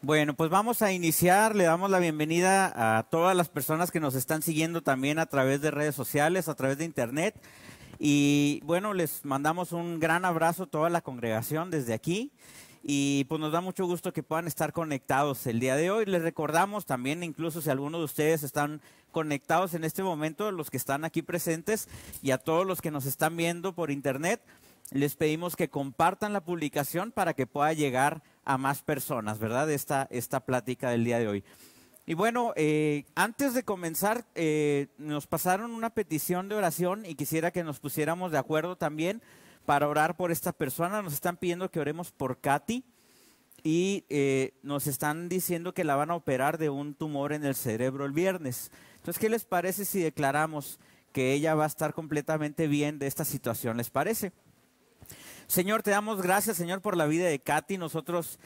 Bueno, pues vamos a iniciar. Le damos la bienvenida a todas las personas que nos están siguiendo también a través de redes sociales, a través de internet. Y bueno, les mandamos un gran abrazo a toda la congregación desde aquí. Y pues nos da mucho gusto que puedan estar conectados el día de hoy. Les recordamos también, incluso si algunos de ustedes están conectados en este momento, los que están aquí presentes y a todos los que nos están viendo por internet, les pedimos que compartan la publicación para que pueda llegar a más personas, ¿verdad? Esta plática del día de hoy. Y bueno, antes de comenzar, nos pasaron una petición de oración y quisiera que nos pusiéramos de acuerdo también para orar por esta persona. Nos están pidiendo que oremos por Katy y nos están diciendo que la van a operar de un tumor en el cerebro el viernes. Entonces, ¿qué les parece si declaramos que ella va a estar completamente bien de esta situación? ¿Les parece? Señor, te damos gracias, Señor, por la vida de Katy. Nosotros,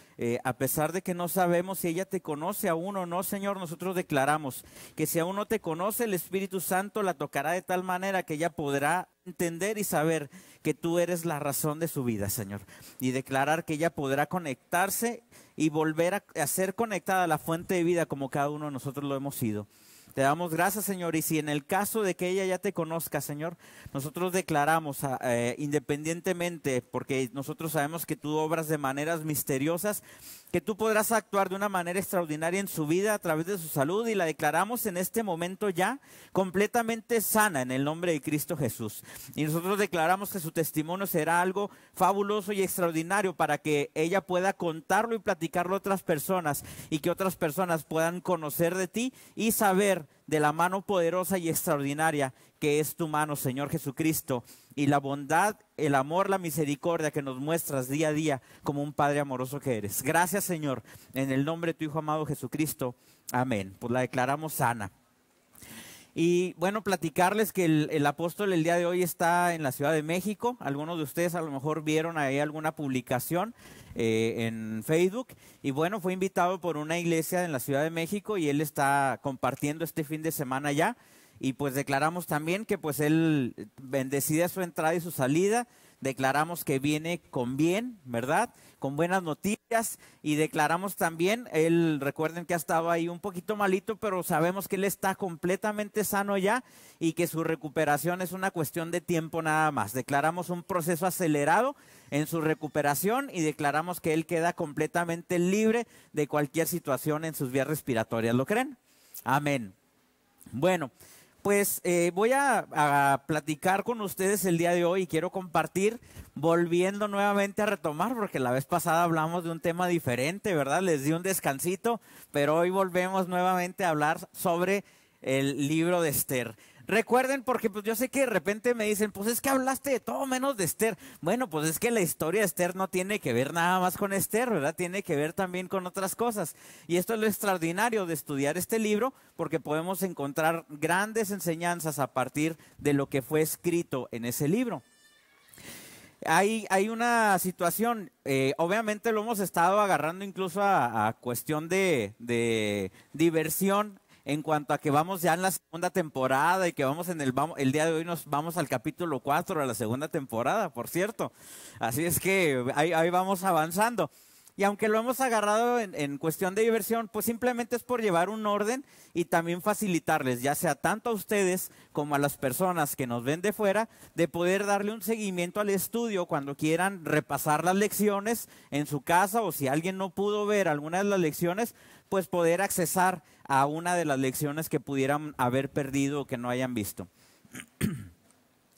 a pesar de que no sabemos si ella te conoce aún o no, Señor, nosotros declaramos que si aún no te conoce, el Espíritu Santo la tocará de tal manera que ella podrá entender y saber que tú eres la razón de su vida, Señor. Y declarar que ella podrá conectarse y volver a ser conectada a la fuente de vida como cada uno de nosotros lo hemos sido. Te damos gracias, Señor, y si en el caso de que ella ya te conozca, Señor, nosotros declaramos independientemente, porque nosotros sabemos que tú obras de maneras misteriosas, que tú podrás actuar de una manera extraordinaria en su vida a través de su salud, y la declaramos en este momento ya completamente sana en el nombre de Cristo Jesús. Y nosotros declaramos que su testimonio será algo fabuloso y extraordinario para que ella pueda contarlo y platicarlo a otras personas, y que otras personas puedan conocer de ti y saber de la mano poderosa y extraordinaria que es tu mano, Señor Jesucristo, y la bondad, el amor, la misericordia que nos muestras día a día como un Padre amoroso que eres. Gracias, Señor, en el nombre de tu Hijo amado Jesucristo. Amén. Pues la declaramos sana. Y bueno, platicarles que el apóstol el día de hoy está en la Ciudad de México. Algunos de ustedes a lo mejor vieron ahí alguna publicación en Facebook. Y bueno, fue invitado por una iglesia en la Ciudad de México y él está compartiendo este fin de semana ya. Y pues declaramos también que pues él bendecida su entrada y su salida. Declaramos que viene con bien, ¿verdad? Con buenas noticias, y declaramos también, él, recuerden que ha estado ahí un poquito malito, pero sabemos que él está completamente sano ya y que su recuperación es una cuestión de tiempo nada más. Declaramos un proceso acelerado en su recuperación y declaramos que él queda completamente libre de cualquier situación en sus vías respiratorias. ¿Lo creen? Amén. Bueno, pues voy a platicar con ustedes el día de hoy y quiero compartir, volviendo nuevamente a retomar, porque la vez pasada hablamos de un tema diferente, ¿verdad? Les di un descansito, pero hoy volvemos nuevamente a hablar sobre el libro de Esther. Recuerden, porque pues yo sé que de repente me dicen, pues es que hablaste de todo menos de Esther. Bueno, pues es que la historia de Esther no tiene que ver nada más con Esther, ¿verdad? Tiene que ver también con otras cosas. Y esto es lo extraordinario de estudiar este libro, porque podemos encontrar grandes enseñanzas a partir de lo que fue escrito en ese libro. Hay una situación, obviamente lo hemos estado agarrando incluso a cuestión de diversión, en cuanto a que vamos ya en la segunda temporada y que vamos el día de hoy nos vamos al capítulo 4 de la segunda temporada, por cierto. Así es que ahí vamos avanzando. Y aunque lo hemos agarrado en cuestión de diversión, pues simplemente es por llevar un orden y también facilitarles, ya sea tanto a ustedes como a las personas que nos ven de fuera, de poder darle un seguimiento al estudio cuando quieran repasar las lecciones en su casa, o si alguien no pudo ver alguna de las lecciones, pues poder accesar a una de las lecciones que pudieran haber perdido o que no hayan visto.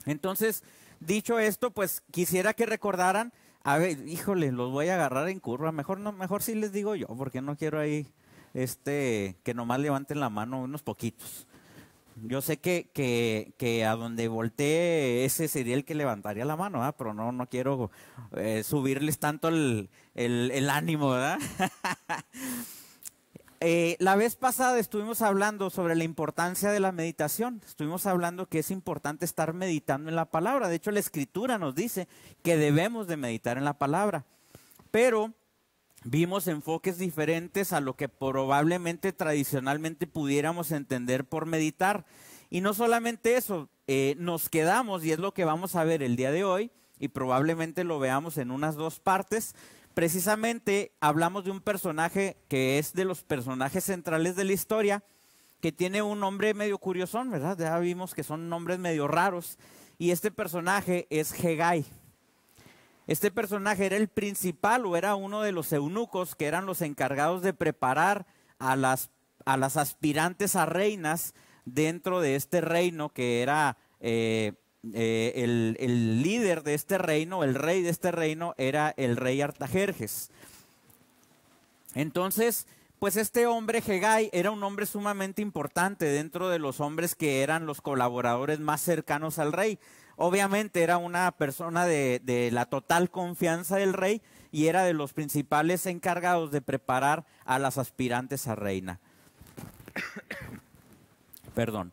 Entonces, dicho esto, pues quisiera que recordaran, a ver, híjole, los voy a agarrar en curva, mejor sí les digo yo, porque no quiero ahí que nomás levanten la mano unos poquitos. Yo sé que a donde voltee ese sería el que levantaría la mano, ¿verdad? Pero no quiero subirles tanto el ánimo, ¿verdad? La vez pasada estuvimos hablando sobre la importancia de la meditación. Estuvimos hablando que es importante estar meditando en la palabra. De hecho, la Escritura nos dice que debemos de meditar en la palabra. Pero vimos enfoques diferentes a lo que probablemente tradicionalmente pudiéramos entender por meditar. Y no solamente eso, nos quedamos, y es lo que vamos a ver el día de hoy, y probablemente lo veamos en unas dos partes, precisamente hablamos de un personaje que es de los personajes centrales de la historia, que tiene un nombre medio curiosón, ¿verdad? Ya vimos que son nombres medio raros, y este personaje es Hegai. Este personaje era el principal o era uno de los eunucos que eran los encargados de preparar a las aspirantes a reinas dentro de este reino, que era el líder de este reino, el rey de este reino era el rey Artajerjes. Entonces, pues este hombre Hegai era un hombre sumamente importante dentro de los hombres que eran los colaboradores más cercanos al rey. Obviamente era una persona de la total confianza del rey y era de los principales encargados de preparar a las aspirantes a reina. Perdón.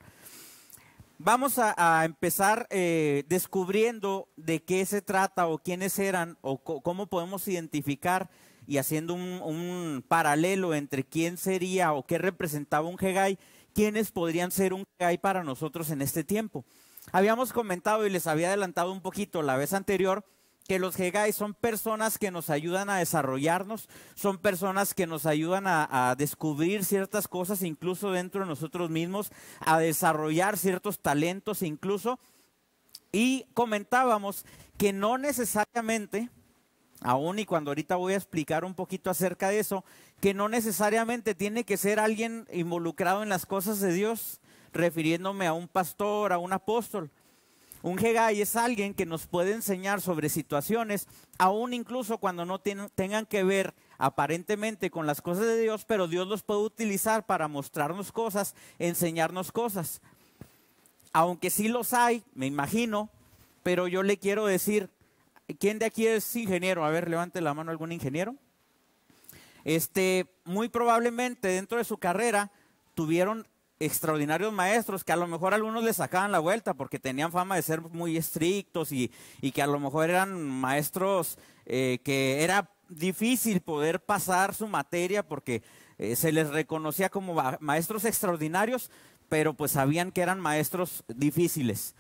Vamos a empezar descubriendo de qué se trata o quiénes eran o cómo podemos identificar y haciendo un paralelo entre quién sería o qué representaba un Hegai, quiénes podrían ser un Hegai para nosotros en este tiempo. Habíamos comentado y les había adelantado un poquito la vez anterior que los Hegai son personas que nos ayudan a desarrollarnos, son personas que nos ayudan a descubrir ciertas cosas incluso dentro de nosotros mismos, a desarrollar ciertos talentos incluso. Y comentábamos que no necesariamente, aún y cuando ahorita voy a explicar un poquito acerca de eso, que no necesariamente tiene que ser alguien involucrado en las cosas de Dios, refiriéndome a un pastor, a un apóstol. Un Hegai es alguien que nos puede enseñar sobre situaciones, aún incluso cuando no tengan que ver aparentemente con las cosas de Dios, pero Dios los puede utilizar para mostrarnos cosas, enseñarnos cosas. Aunque sí los hay, me imagino, pero yo le quiero decir, ¿quién de aquí es ingeniero? A ver, levante la mano algún ingeniero. Muy probablemente dentro de su carrera tuvieron extraordinarios maestros que a lo mejor algunos les sacaban la vuelta porque tenían fama de ser muy estrictos y que a lo mejor eran maestros que era difícil poder pasar su materia porque se les reconocía como maestros extraordinarios, pero pues sabían que eran maestros difíciles.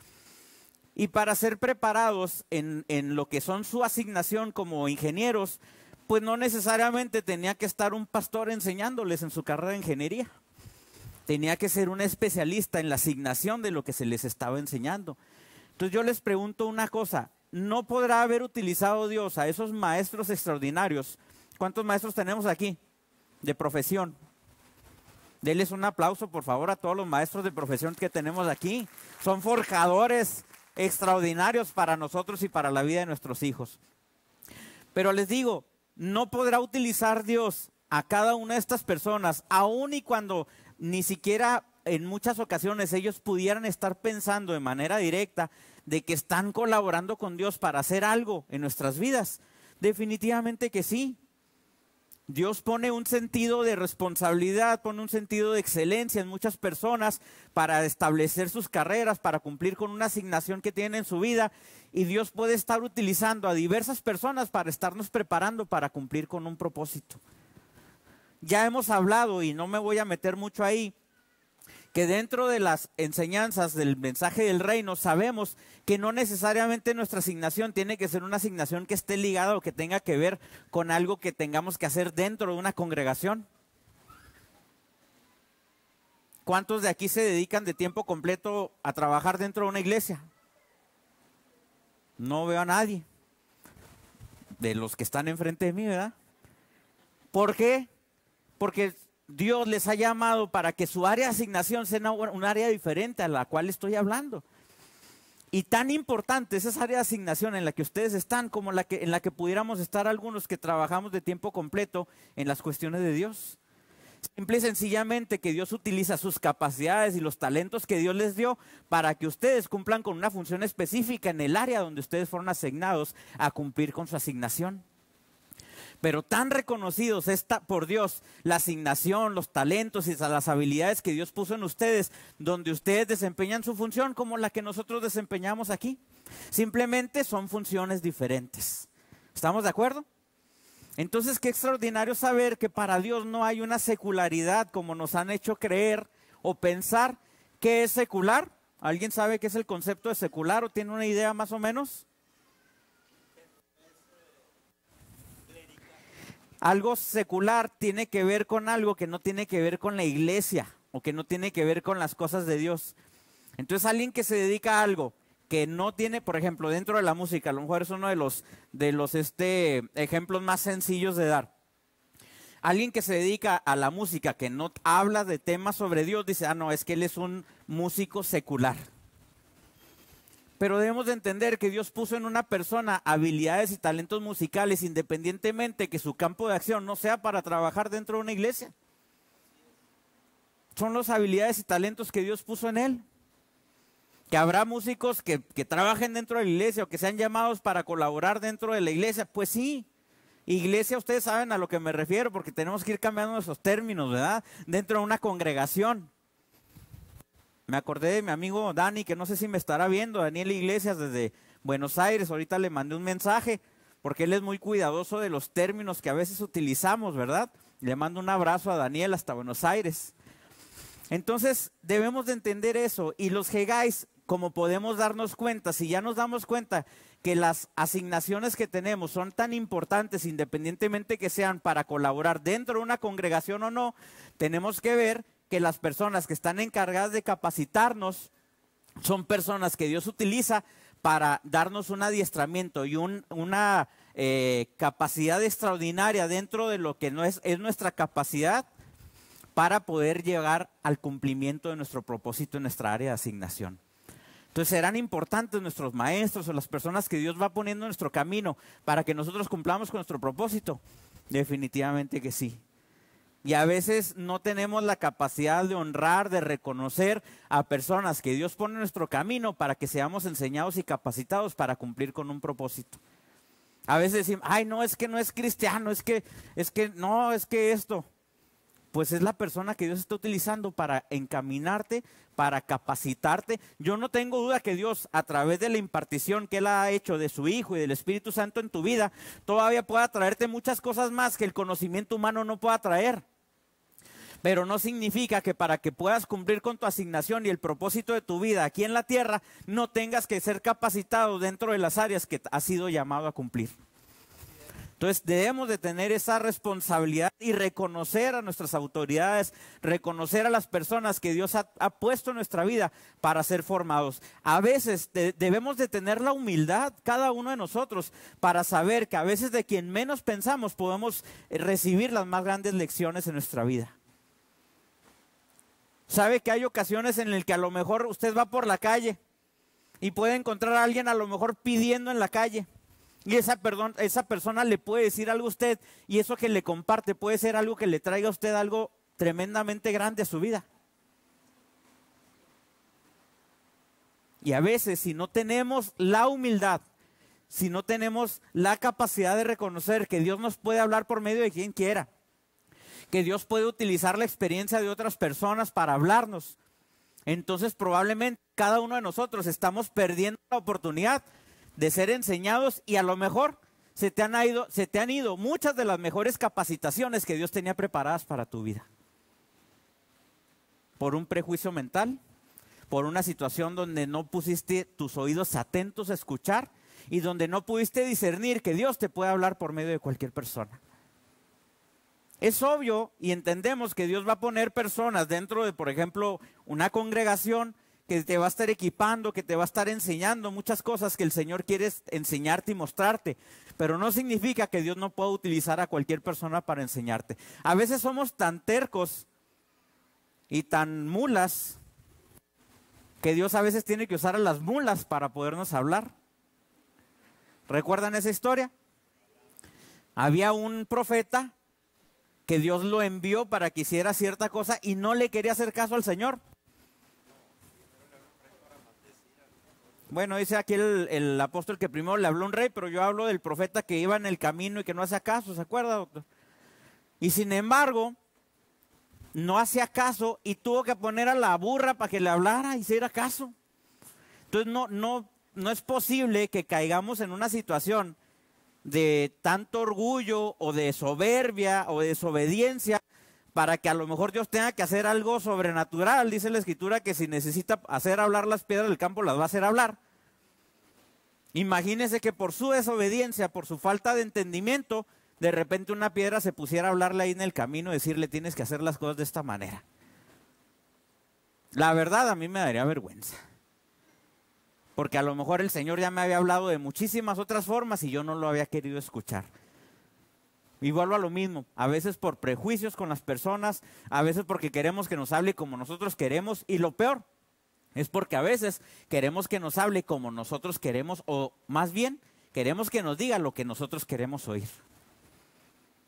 Y para ser preparados en lo que son su asignación como ingenieros, pues no necesariamente tenía que estar un pastor enseñándoles en su carrera de ingeniería. Tenía que ser un especialista en la asignación de lo que se les estaba enseñando. Entonces yo les pregunto una cosa, ¿no podrá haber utilizado Dios a esos maestros extraordinarios? ¿Cuántos maestros tenemos aquí de profesión? Denles un aplauso, por favor, a todos los maestros de profesión que tenemos aquí. Son forjadores extraordinarios para nosotros y para la vida de nuestros hijos. Pero les digo, no podrá utilizar Dios a cada una de estas personas, aun y cuando ni siquiera en muchas ocasiones ellos pudieran estar pensando de manera directa de que están colaborando con Dios para hacer algo en nuestras vidas. Definitivamente que sí. Dios pone un sentido de responsabilidad, pone un sentido de excelencia en muchas personas para establecer sus carreras, para cumplir con una asignación que tienen en su vida, y Dios puede estar utilizando a diversas personas para estarnos preparando para cumplir con un propósito. Ya hemos hablado, y no me voy a meter mucho ahí, que dentro de las enseñanzas del mensaje del reino sabemos que no necesariamente nuestra asignación tiene que ser una asignación que esté ligada o que tenga que ver con algo que tengamos que hacer dentro de una congregación. ¿Cuántos de aquí se dedican de tiempo completo a trabajar dentro de una iglesia? No veo a nadie de los que están enfrente de mí, ¿verdad? ¿Por qué? Porque Dios les ha llamado para que su área de asignación sea un área diferente a la cual estoy hablando. Y tan importante es esa área de asignación en la que ustedes están como en la que pudiéramos estar algunos que trabajamos de tiempo completo en las cuestiones de Dios. Simple y sencillamente que Dios utiliza sus capacidades y los talentos que Dios les dio para que ustedes cumplan con una función específica en el área donde ustedes fueron asignados a cumplir con su asignación. Pero tan reconocidos está por Dios la asignación, los talentos y las habilidades que Dios puso en ustedes, donde ustedes desempeñan su función como la que nosotros desempeñamos aquí. Simplemente son funciones diferentes. ¿Estamos de acuerdo? Entonces, qué extraordinario saber que para Dios no hay una secularidad como nos han hecho creer o pensar. ¿Qué es secular? ¿Alguien sabe qué es el concepto de secular o tiene una idea más o menos? Algo secular tiene que ver con algo que no tiene que ver con la iglesia o que no tiene que ver con las cosas de Dios. Entonces alguien que se dedica a algo que no tiene, por ejemplo, dentro de la música, a lo mejor es uno de los ejemplos más sencillos de dar. Alguien que se dedica a la música que no habla de temas sobre Dios, dice, ah, no, es que él es un músico secular. Pero debemos de entender que Dios puso en una persona habilidades y talentos musicales, independientemente que su campo de acción no sea para trabajar dentro de una iglesia. Son las habilidades y talentos que Dios puso en él. Que habrá músicos que trabajen dentro de la iglesia o que sean llamados para colaborar dentro de la iglesia. Pues sí, iglesia, ustedes saben a lo que me refiero, porque tenemos que ir cambiando nuestros términos, ¿verdad? Dentro de una congregación. Me acordé de mi amigo Dani, que no sé si me estará viendo, Daniel Iglesias desde Buenos Aires. Ahorita le mandé un mensaje, porque él es muy cuidadoso de los términos que a veces utilizamos, ¿verdad? Le mando un abrazo a Daniel hasta Buenos Aires. Entonces, debemos de entender eso. Y los Hegais, como podemos darnos cuenta, si ya nos damos cuenta que las asignaciones que tenemos son tan importantes, independientemente que sean para colaborar dentro de una congregación o no, tenemos que ver que las personas que están encargadas de capacitarnos son personas que Dios utiliza para darnos un adiestramiento y una capacidad extraordinaria dentro de lo que no es nuestra capacidad para poder llegar al cumplimiento de nuestro propósito en nuestra área de asignación. Entonces, ¿serán importantes nuestros maestros o las personas que Dios va poniendo en nuestro camino para que nosotros cumplamos con nuestro propósito? Definitivamente que sí. Y a veces no tenemos la capacidad de honrar, de reconocer a personas que Dios pone en nuestro camino para que seamos enseñados y capacitados para cumplir con un propósito. A veces decimos, ay, no, es que no es cristiano, es que esto. Pues es la persona que Dios está utilizando para encaminarte, para capacitarte. Yo no tengo duda que Dios, a través de la impartición que Él ha hecho de su Hijo y del Espíritu Santo en tu vida, todavía pueda traerte muchas cosas más que el conocimiento humano no pueda traer. Pero no significa que para que puedas cumplir con tu asignación y el propósito de tu vida aquí en la tierra, no tengas que ser capacitado dentro de las áreas que has sido llamado a cumplir. Entonces debemos de tener esa responsabilidad y reconocer a nuestras autoridades, reconocer a las personas que Dios ha puesto en nuestra vida para ser formados. A veces debemos de tener la humildad, cada uno de nosotros, para saber que a veces de quien menos pensamos podemos recibir las más grandes lecciones en nuestra vida. Sabe que hay ocasiones en las que a lo mejor usted va por la calle y puede encontrar a alguien a lo mejor pidiendo en la calle. Y esa persona le puede decir algo a usted y eso que le comparte puede ser algo que le traiga a usted algo tremendamente grande a su vida. Y a veces si no tenemos la humildad, si no tenemos la capacidad de reconocer que Dios nos puede hablar por medio de quien quiera, que Dios puede utilizar la experiencia de otras personas para hablarnos, entonces probablemente cada uno de nosotros estamos perdiendo la oportunidad de ser enseñados y a lo mejor se te han ido muchas de las mejores capacitaciones que Dios tenía preparadas para tu vida. Por un prejuicio mental, por una situación donde no pusiste tus oídos atentos a escuchar y donde no pudiste discernir que Dios te puede hablar por medio de cualquier persona. Es obvio y entendemos que Dios va a poner personas dentro de, por ejemplo, una congregación que te va a estar equipando, que te va a estar enseñando muchas cosas que el Señor quiere enseñarte y mostrarte. Pero no significa que Dios no pueda utilizar a cualquier persona para enseñarte. A veces somos tan tercos y tan mulas que Dios a veces tiene que usar a las mulas para podernos hablar. ¿Recuerdan esa historia? Había un profeta que Dios lo envió para que hiciera cierta cosa y no le quería hacer caso al Señor. Bueno, dice aquí el apóstol que primero le habló a un rey, pero yo hablo del profeta que iba en el camino y que no hacía caso, ¿se acuerda, doctor? Y sin embargo, no hacía caso y tuvo que poner a la burra para que le hablara y hiciera caso. Entonces no es posible que caigamos en una situación de tanto orgullo o de soberbia o de desobediencia para que a lo mejor Dios tenga que hacer algo sobrenatural. Dice la Escritura que si necesita hacer hablar las piedras del campo, las va a hacer hablar. Imagínese que por su desobediencia, por su falta de entendimiento, de repente una piedra se pusiera a hablarle ahí en el camino y decirle tienes que hacer las cosas de esta manera. La verdad a mí me daría vergüenza. Porque a lo mejor el Señor ya me había hablado de muchísimas otras formas y yo no lo había querido escuchar. Y vuelvo a lo mismo, a veces por prejuicios con las personas, a veces porque queremos que nos hable como nosotros queremos, y lo peor es porque a veces queremos que nos hable como nosotros queremos, o más bien queremos que nos diga lo que nosotros queremos oír.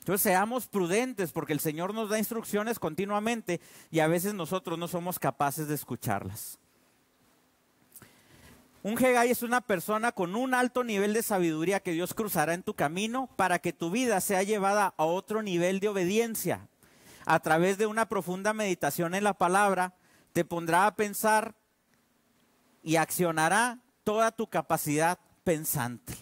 Entonces seamos prudentes porque el Señor nos da instrucciones continuamente y a veces nosotros no somos capaces de escucharlas. Un Hegai es una persona con un alto nivel de sabiduría que Dios cruzará en tu camino para que tu vida sea llevada a otro nivel de obediencia. A través de una profunda meditación en la palabra, te pondrá a pensar y accionará toda tu capacidad pensante.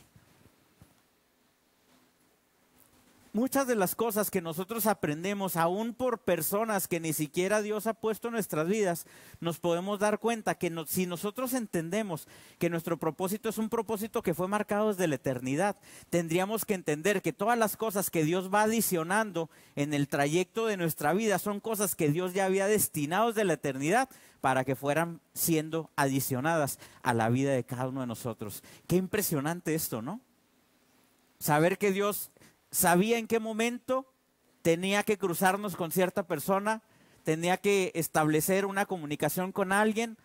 Muchas de las cosas que nosotros aprendemos, aún por personas que ni siquiera Dios ha puesto en nuestras vidas, nos podemos dar cuenta que si nosotros entendemos que nuestro propósito es un propósito que fue marcado desde la eternidad, tendríamos que entender que todas las cosas que Dios va adicionando en el trayecto de nuestra vida son cosas que Dios ya había destinado desde la eternidad para que fueran siendo adicionadas a la vida de cada uno de nosotros. Qué impresionante esto, ¿no? Saber que Dios sabía en qué momento tenía que cruzarnos con cierta persona, tenía que establecer una comunicación con alguien.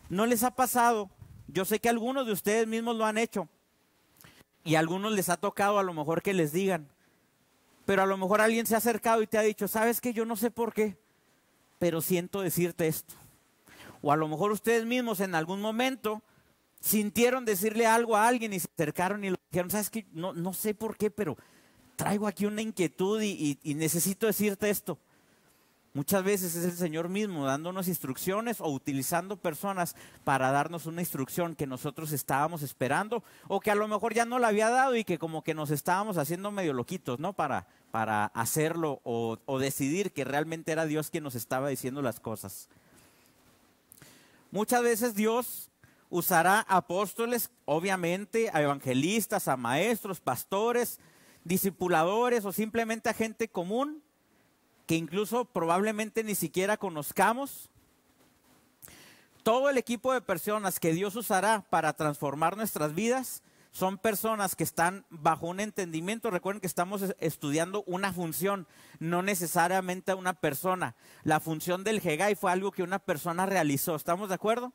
¿No les ha pasado? Yo sé que algunos de ustedes mismos lo han hecho y a algunos les ha tocado a lo mejor que les digan, pero a lo mejor alguien se ha acercado y te ha dicho, ¿sabes qué? Yo no sé por qué, pero siento decirte esto. O a lo mejor ustedes mismos en algún momento sintieron decirle algo a alguien y se acercaron y lo dijeron, ¿sabes qué? No sé por qué, pero traigo aquí una inquietud y necesito decirte esto. Muchas veces es el Señor mismo dándonos instrucciones o utilizando personas para darnos una instrucción que nosotros estábamos esperando o que a lo mejor ya no la había dado y que como que nos estábamos haciendo medio loquitos, ¿no? Para hacerlo o decidir que realmente era Dios quien nos estaba diciendo las cosas. Muchas veces Dios usará apóstoles, obviamente, a evangelistas, a maestros, pastores, discipuladores o simplemente a gente común que incluso probablemente ni siquiera conozcamos. Todo el equipo de personas que Dios usará para transformar nuestras vidas son personas que están bajo un entendimiento. Recuerden que estamos estudiando una función, no necesariamente a una persona. La función del Hegai fue algo que una persona realizó, ¿estamos de acuerdo?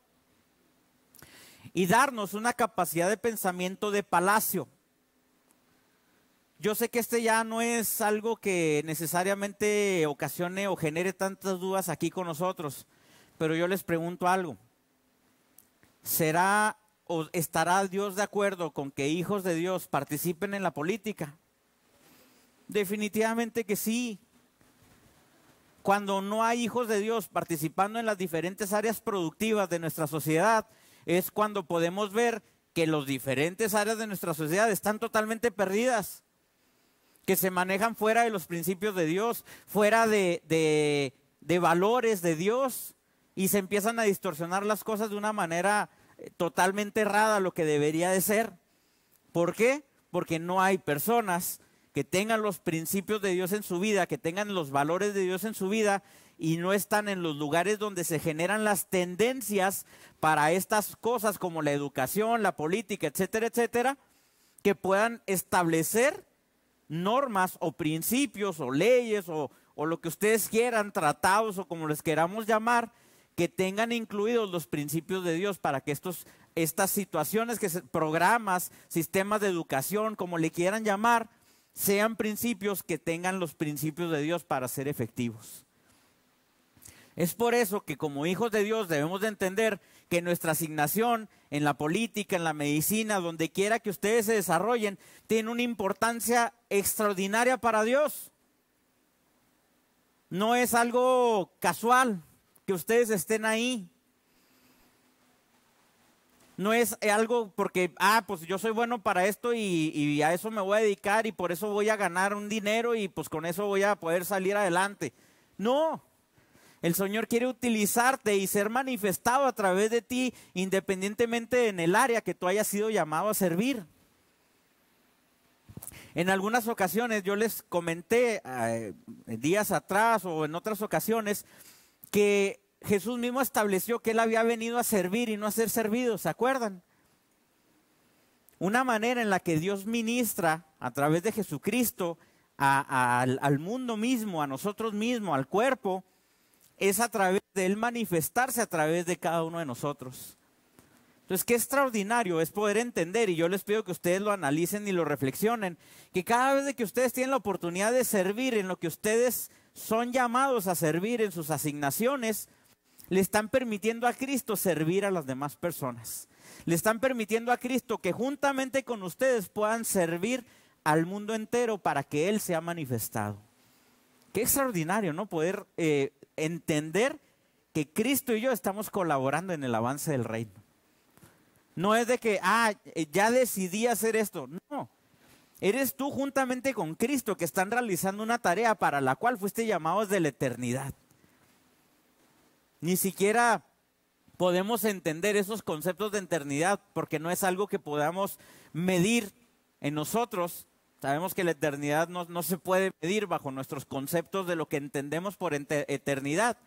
Y darnos una capacidad de pensamiento de palacio. Yo sé que este ya no es algo que necesariamente ocasione o genere tantas dudas aquí con nosotros, pero yo les pregunto algo. ¿Será o estará Dios de acuerdo con que hijos de Dios participen en la política? Definitivamente que sí. Cuando no hay hijos de Dios participando en las diferentes áreas productivas de nuestra sociedad, es cuando podemos ver que las diferentes áreas de nuestra sociedad están totalmente perdidas, que se manejan fuera de los principios de Dios, fuera de valores de Dios, y se empiezan a distorsionar las cosas de una manera totalmente errada a lo que debería de ser. ¿Por qué? Porque no hay personas que tengan los principios de Dios en su vida, que tengan los valores de Dios en su vida, y no están en los lugares donde se generan las tendencias para estas cosas como la educación, la política, etcétera, etcétera, que puedan establecer normas o principios o leyes o lo que ustedes quieran, tratados o como les queramos llamar, que tengan incluidos los principios de Dios para que estas situaciones, programas, sistemas de educación, como le quieran llamar, sean principios que tengan los principios de Dios para ser efectivos. Es por eso que como hijos de Dios debemos de entender que nuestra asignación en la política, en la medicina, donde quiera que ustedes se desarrollen, tiene una importancia extraordinaria para Dios. No es algo casual que ustedes estén ahí. No es algo porque, pues yo soy bueno para esto y a eso me voy a dedicar y por eso voy a ganar un dinero y pues con eso voy a poder salir adelante. No. El Señor quiere utilizarte y ser manifestado a través de ti, independientemente en el área que tú hayas sido llamado a servir. En algunas ocasiones yo les comenté días atrás o en otras ocasiones que Jesús mismo estableció que Él había venido a servir y no a ser servido, ¿se acuerdan? Una manera en la que Dios ministra a través de Jesucristo al mundo mismo, a nosotros mismos, al cuerpo, es a través de Él manifestarse a través de cada uno de nosotros. Entonces, qué extraordinario es poder entender, y yo les pido que ustedes lo analicen y lo reflexionen, que cada vez que ustedes tienen la oportunidad de servir en lo que ustedes son llamados a servir en sus asignaciones, le están permitiendo a Cristo servir a las demás personas. Le están permitiendo a Cristo que juntamente con ustedes puedan servir al mundo entero para que Él sea manifestado. Qué extraordinario, ¿no? Poder entender que Cristo y yo estamos colaborando en el avance del reino. No es de que, ya decidí hacer esto. No, eres tú juntamente con Cristo que están realizando una tarea para la cual fuiste llamados desde la eternidad. Ni siquiera podemos entender esos conceptos de eternidad porque no es algo que podamos medir en nosotros. Sabemos que la eternidad no se puede medir bajo nuestros conceptos de lo que entendemos por eternidad.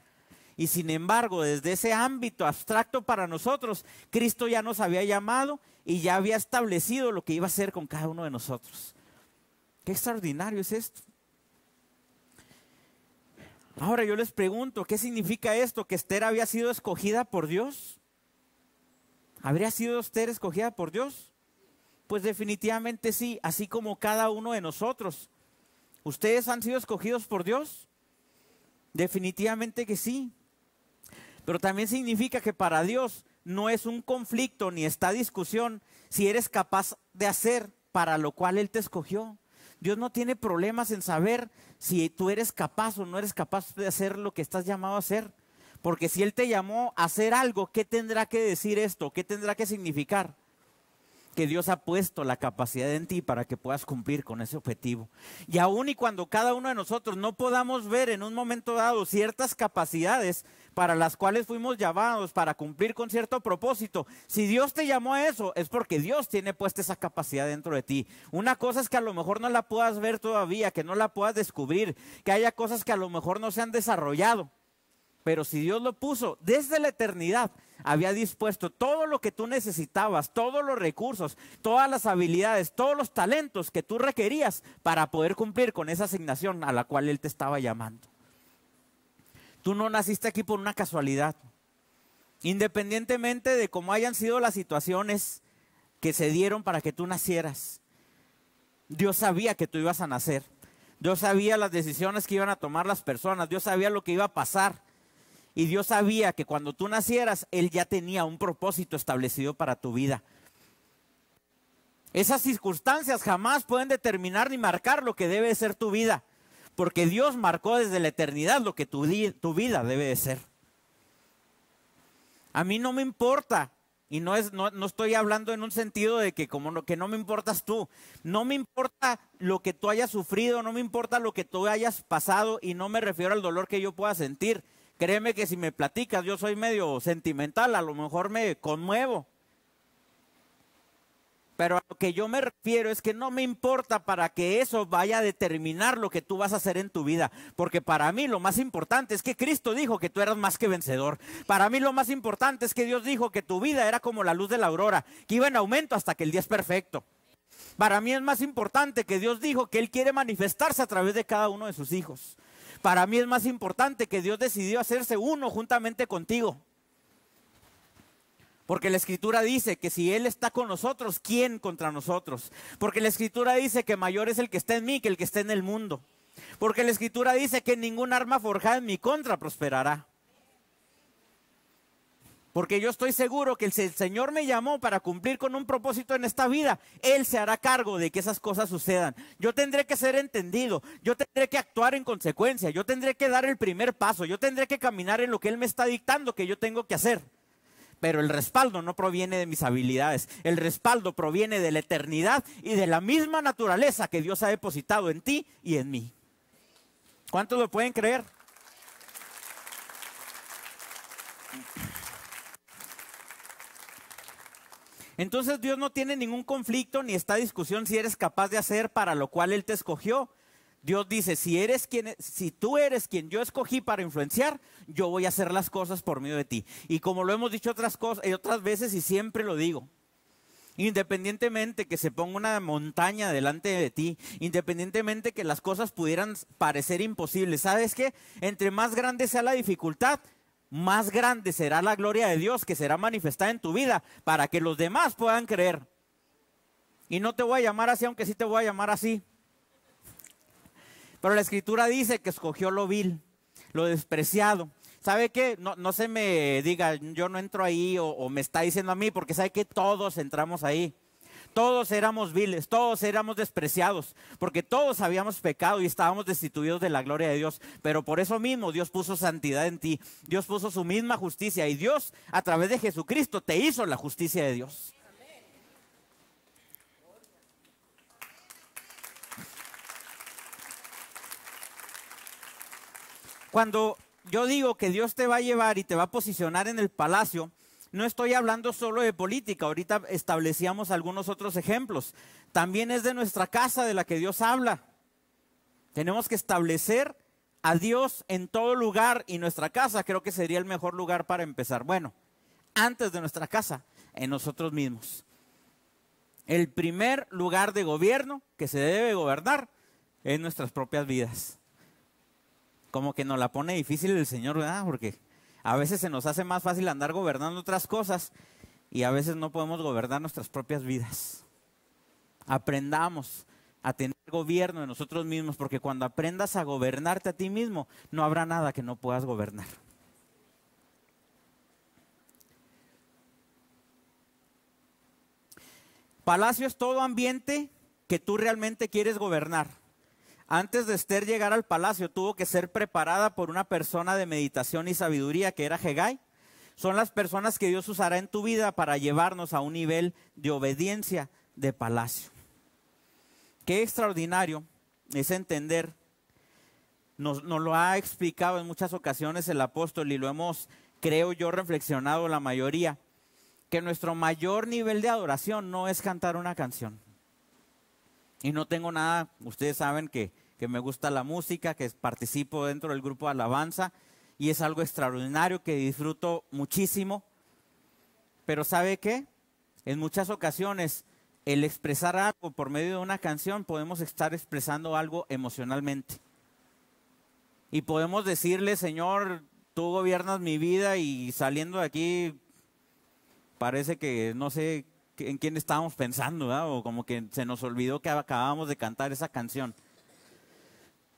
Y sin embargo, desde ese ámbito abstracto para nosotros, Cristo ya nos había llamado y ya había establecido lo que iba a hacer con cada uno de nosotros. Qué extraordinario es esto. Ahora yo les pregunto, ¿qué significa esto? ¿Que Esther había sido escogida por Dios? ¿Habría sido Esther escogida por Dios? Pues definitivamente sí, así como cada uno de nosotros. ¿Ustedes han sido escogidos por Dios? Definitivamente que sí. Pero también significa que para Dios no es un conflicto ni está discusión si eres capaz de hacer para lo cual Él te escogió. Dios no tiene problemas en saber si tú eres capaz o no eres capaz de hacer lo que estás llamado a hacer. Porque si Él te llamó a hacer algo, ¿qué tendrá que decir esto? ¿Qué tendrá que significar? Que Dios ha puesto la capacidad en ti para que puedas cumplir con ese objetivo. Y aun y cuando cada uno de nosotros no podamos ver en un momento dado ciertas capacidades para las cuales fuimos llamados para cumplir con cierto propósito, si Dios te llamó a eso, es porque Dios tiene puesta esa capacidad dentro de ti. Una cosa es que a lo mejor no la puedas ver todavía, que no la puedas descubrir, que haya cosas que a lo mejor no se han desarrollado. Pero si Dios lo puso desde la eternidad, había dispuesto todo lo que tú necesitabas, todos los recursos, todas las habilidades, todos los talentos que tú requerías para poder cumplir con esa asignación a la cual Él te estaba llamando. Tú no naciste aquí por una casualidad. Independientemente de cómo hayan sido las situaciones que se dieron para que tú nacieras, Dios sabía que tú ibas a nacer. Dios sabía las decisiones que iban a tomar las personas. Dios sabía lo que iba a pasar. Y Dios sabía que cuando tú nacieras, Él ya tenía un propósito establecido para tu vida. Esas circunstancias jamás pueden determinar ni marcar lo que debe de ser tu vida. Porque Dios marcó desde la eternidad lo que tu vida debe de ser. A mí no me importa, y no estoy hablando en un sentido de que que no me importas tú. No me importa lo que tú hayas sufrido, no me importa lo que tú hayas pasado, y no me refiero al dolor que yo pueda sentir. Créeme que si me platicas, yo soy medio sentimental, a lo mejor me conmuevo. Pero a lo que yo me refiero es que no me importa para que eso vaya a determinar lo que tú vas a hacer en tu vida. Porque para mí lo más importante es que Cristo dijo que tú eras más que vencedor. Para mí lo más importante es que Dios dijo que tu vida era como la luz de la aurora, que iba en aumento hasta que el día es perfecto. Para mí es más importante que Dios dijo que Él quiere manifestarse a través de cada uno de sus hijos. Para mí es más importante que Dios decidió hacerse uno juntamente contigo. Porque la Escritura dice que si Él está con nosotros, ¿quién contra nosotros? Porque la Escritura dice que mayor es el que está en mí que el que está en el mundo. Porque la Escritura dice que ningún arma forjada en mi contra prosperará. Porque yo estoy seguro que si el Señor me llamó para cumplir con un propósito en esta vida, Él se hará cargo de que esas cosas sucedan. Yo tendré que ser entendido, yo tendré que actuar en consecuencia, yo tendré que dar el primer paso, yo tendré que caminar en lo que Él me está dictando que yo tengo que hacer. Pero el respaldo no proviene de mis habilidades, el respaldo proviene de la eternidad y de la misma naturaleza que Dios ha depositado en ti y en mí. ¿Cuántos lo pueden creer? Entonces Dios no tiene ningún conflicto ni está discusión si eres capaz de hacer para lo cual Él te escogió. Dios dice, si tú eres quien yo escogí para influenciar, yo voy a hacer las cosas por medio de ti. Y como lo hemos dicho otras veces y siempre lo digo, independientemente que se ponga una montaña delante de ti, independientemente que las cosas pudieran parecer imposibles, ¿sabes qué? Entre más grande sea la dificultad, más grande será la gloria de Dios que será manifestada en tu vida para que los demás puedan creer. Y no te voy a llamar así, aunque sí te voy a llamar así. Pero la Escritura dice que escogió lo vil, lo despreciado. ¿Sabe qué? No se me diga, yo no entro ahí o me está diciendo a mí, porque sabe que todos entramos ahí. Todos éramos viles, todos éramos despreciados, porque todos habíamos pecado y estábamos destituidos de la gloria de Dios. Pero por eso mismo Dios puso santidad en ti, Dios puso su misma justicia y Dios a través de Jesucristo te hizo la justicia de Dios. Cuando yo digo que Dios te va a llevar y te va a posicionar en el palacio, no estoy hablando solo de política, ahorita establecíamos algunos otros ejemplos. También es de nuestra casa de la que Dios habla. Tenemos que establecer a Dios en todo lugar y nuestra casa creo que sería el mejor lugar para empezar. Bueno, antes de nuestra casa, en nosotros mismos. El primer lugar de gobierno que se debe gobernar es nuestras propias vidas. Como que nos la pone difícil el Señor, ¿verdad? Porque a veces se nos hace más fácil andar gobernando otras cosas y a veces no podemos gobernar nuestras propias vidas. Aprendamos a tener gobierno de nosotros mismos, porque cuando aprendas a gobernarte a ti mismo, no habrá nada que no puedas gobernar. Palacio es todo ambiente que tú realmente quieres gobernar. Antes de Esther llegar al palacio, tuvo que ser preparada por una persona de meditación y sabiduría que era Hegai. Son las personas que Dios usará en tu vida para llevarnos a un nivel de obediencia de palacio. Qué extraordinario es entender, nos lo ha explicado en muchas ocasiones el apóstol y lo hemos, creo yo, reflexionado la mayoría, que nuestro mayor nivel de adoración no es cantar una canción. Y no tengo nada, ustedes saben que me gusta la música, que participo dentro del grupo de alabanza y es algo extraordinario que disfruto muchísimo. Pero ¿sabe qué? En muchas ocasiones el expresar algo por medio de una canción podemos estar expresando algo emocionalmente. Y podemos decirle, Señor, tú gobiernas mi vida y saliendo de aquí parece que no sé en quién estábamos pensando, ¿verdad? O como que se nos olvidó que acabamos de cantar esa canción.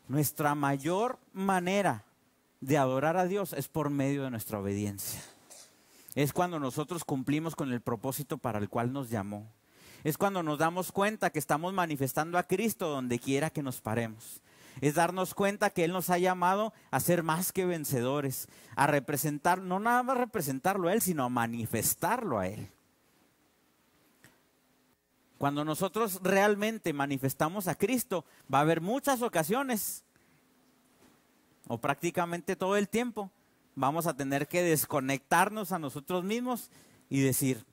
Nuestra mayor manera de adorar a Dios es por medio de nuestra obediencia. Es cuando nosotros cumplimos con el propósito para el cual nos llamó. Es cuando nos damos cuenta que estamos manifestando a Cristo donde quiera que nos paremos. Es darnos cuenta que Él nos ha llamado a ser más que vencedores, a representar, no nada más representarlo a Él, sino a manifestarlo a Él. Cuando nosotros realmente manifestamos a Cristo, va a haber muchas ocasiones, o prácticamente todo el tiempo, vamos a tener que desconectarnos a nosotros mismos y decir,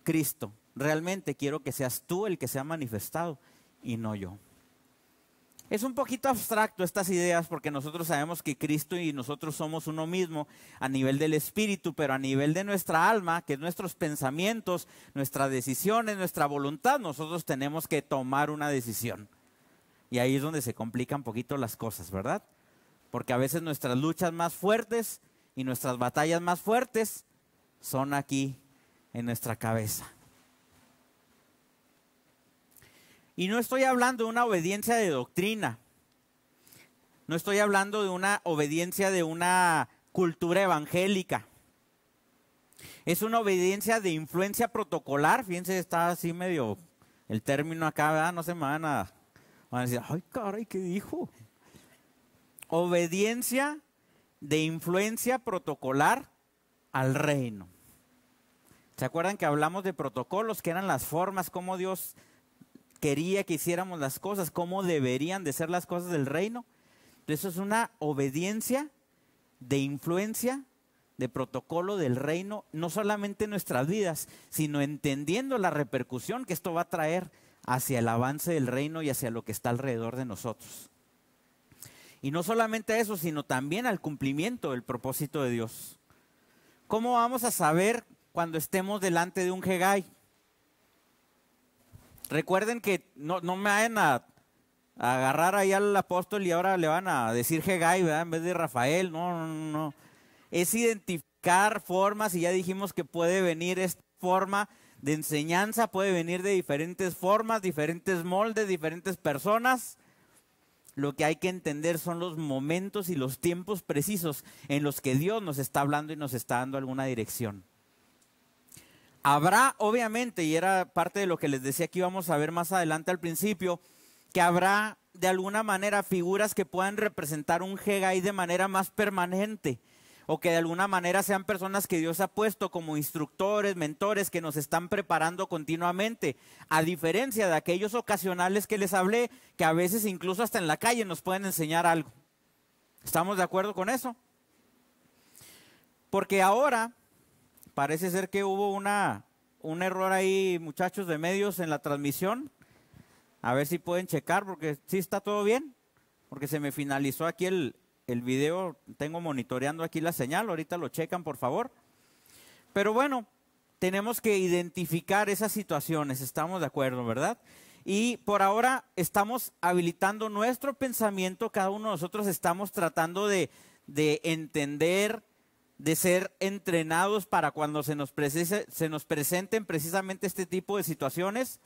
Cristo, realmente quiero que seas tú el que sea manifestado y no yo. Es un poquito abstracto estas ideas porque nosotros sabemos que Cristo y nosotros somos uno mismo a nivel del espíritu, pero a nivel de nuestra alma, que es nuestros pensamientos, nuestras decisiones, nuestra voluntad, nosotros tenemos que tomar una decisión. Y ahí es donde se complican un poquito las cosas, ¿verdad? Porque a veces nuestras luchas más fuertes y nuestras batallas más fuertes son aquí en nuestra cabeza. Y no estoy hablando de una obediencia de doctrina. No estoy hablando de una obediencia de una cultura evangélica. Es una obediencia de influencia protocolar. Fíjense, está así medio el término acá, ¿verdad? No se me van a decir, ay, caray, ¿qué dijo? Obediencia de influencia protocolar al reino. ¿Se acuerdan que hablamos de protocolos, que eran las formas, cómo Dios quería que hiciéramos las cosas, cómo deberían de ser las cosas del reino? Eso es una obediencia de influencia de protocolo del reino, no solamente en nuestras vidas, sino entendiendo la repercusión que esto va a traer hacia el avance del reino y hacia lo que está alrededor de nosotros. Y no solamente a eso, sino también al cumplimiento del propósito de Dios. ¿Cómo vamos a saber cuando estemos delante de un Hegai? Recuerden que no me vayan a agarrar ahí al apóstol y ahora le van a decir Hegai, ¿verdad? En vez de Rafael. No. Es identificar formas, y ya dijimos que puede venir esta forma de enseñanza, puede venir de diferentes formas, diferentes moldes, diferentes personas. Lo que hay que entender son los momentos y los tiempos precisos en los que Dios nos está hablando y nos está dando alguna dirección. Habrá, obviamente, y era parte de lo que les decía que íbamos a ver más adelante al principio, que habrá de alguna manera figuras que puedan representar un Hegai de manera más permanente, o que de alguna manera sean personas que Dios ha puesto como instructores, mentores, que nos están preparando continuamente, a diferencia de aquellos ocasionales que les hablé, que a veces incluso hasta en la calle nos pueden enseñar algo. ¿Estamos de acuerdo con eso? Porque ahora parece ser que hubo un error ahí, muchachos de medios, en la transmisión. A ver si pueden checar, porque sí está todo bien, porque se me finalizó aquí el video, tengo monitoreando aquí la señal, ahorita lo checan por favor. Pero bueno, tenemos que identificar esas situaciones, estamos de acuerdo, ¿verdad? Y por ahora estamos habilitando nuestro pensamiento, cada uno de nosotros estamos tratando de entender, de ser entrenados para cuando se nos presenten precisamente este tipo de situaciones.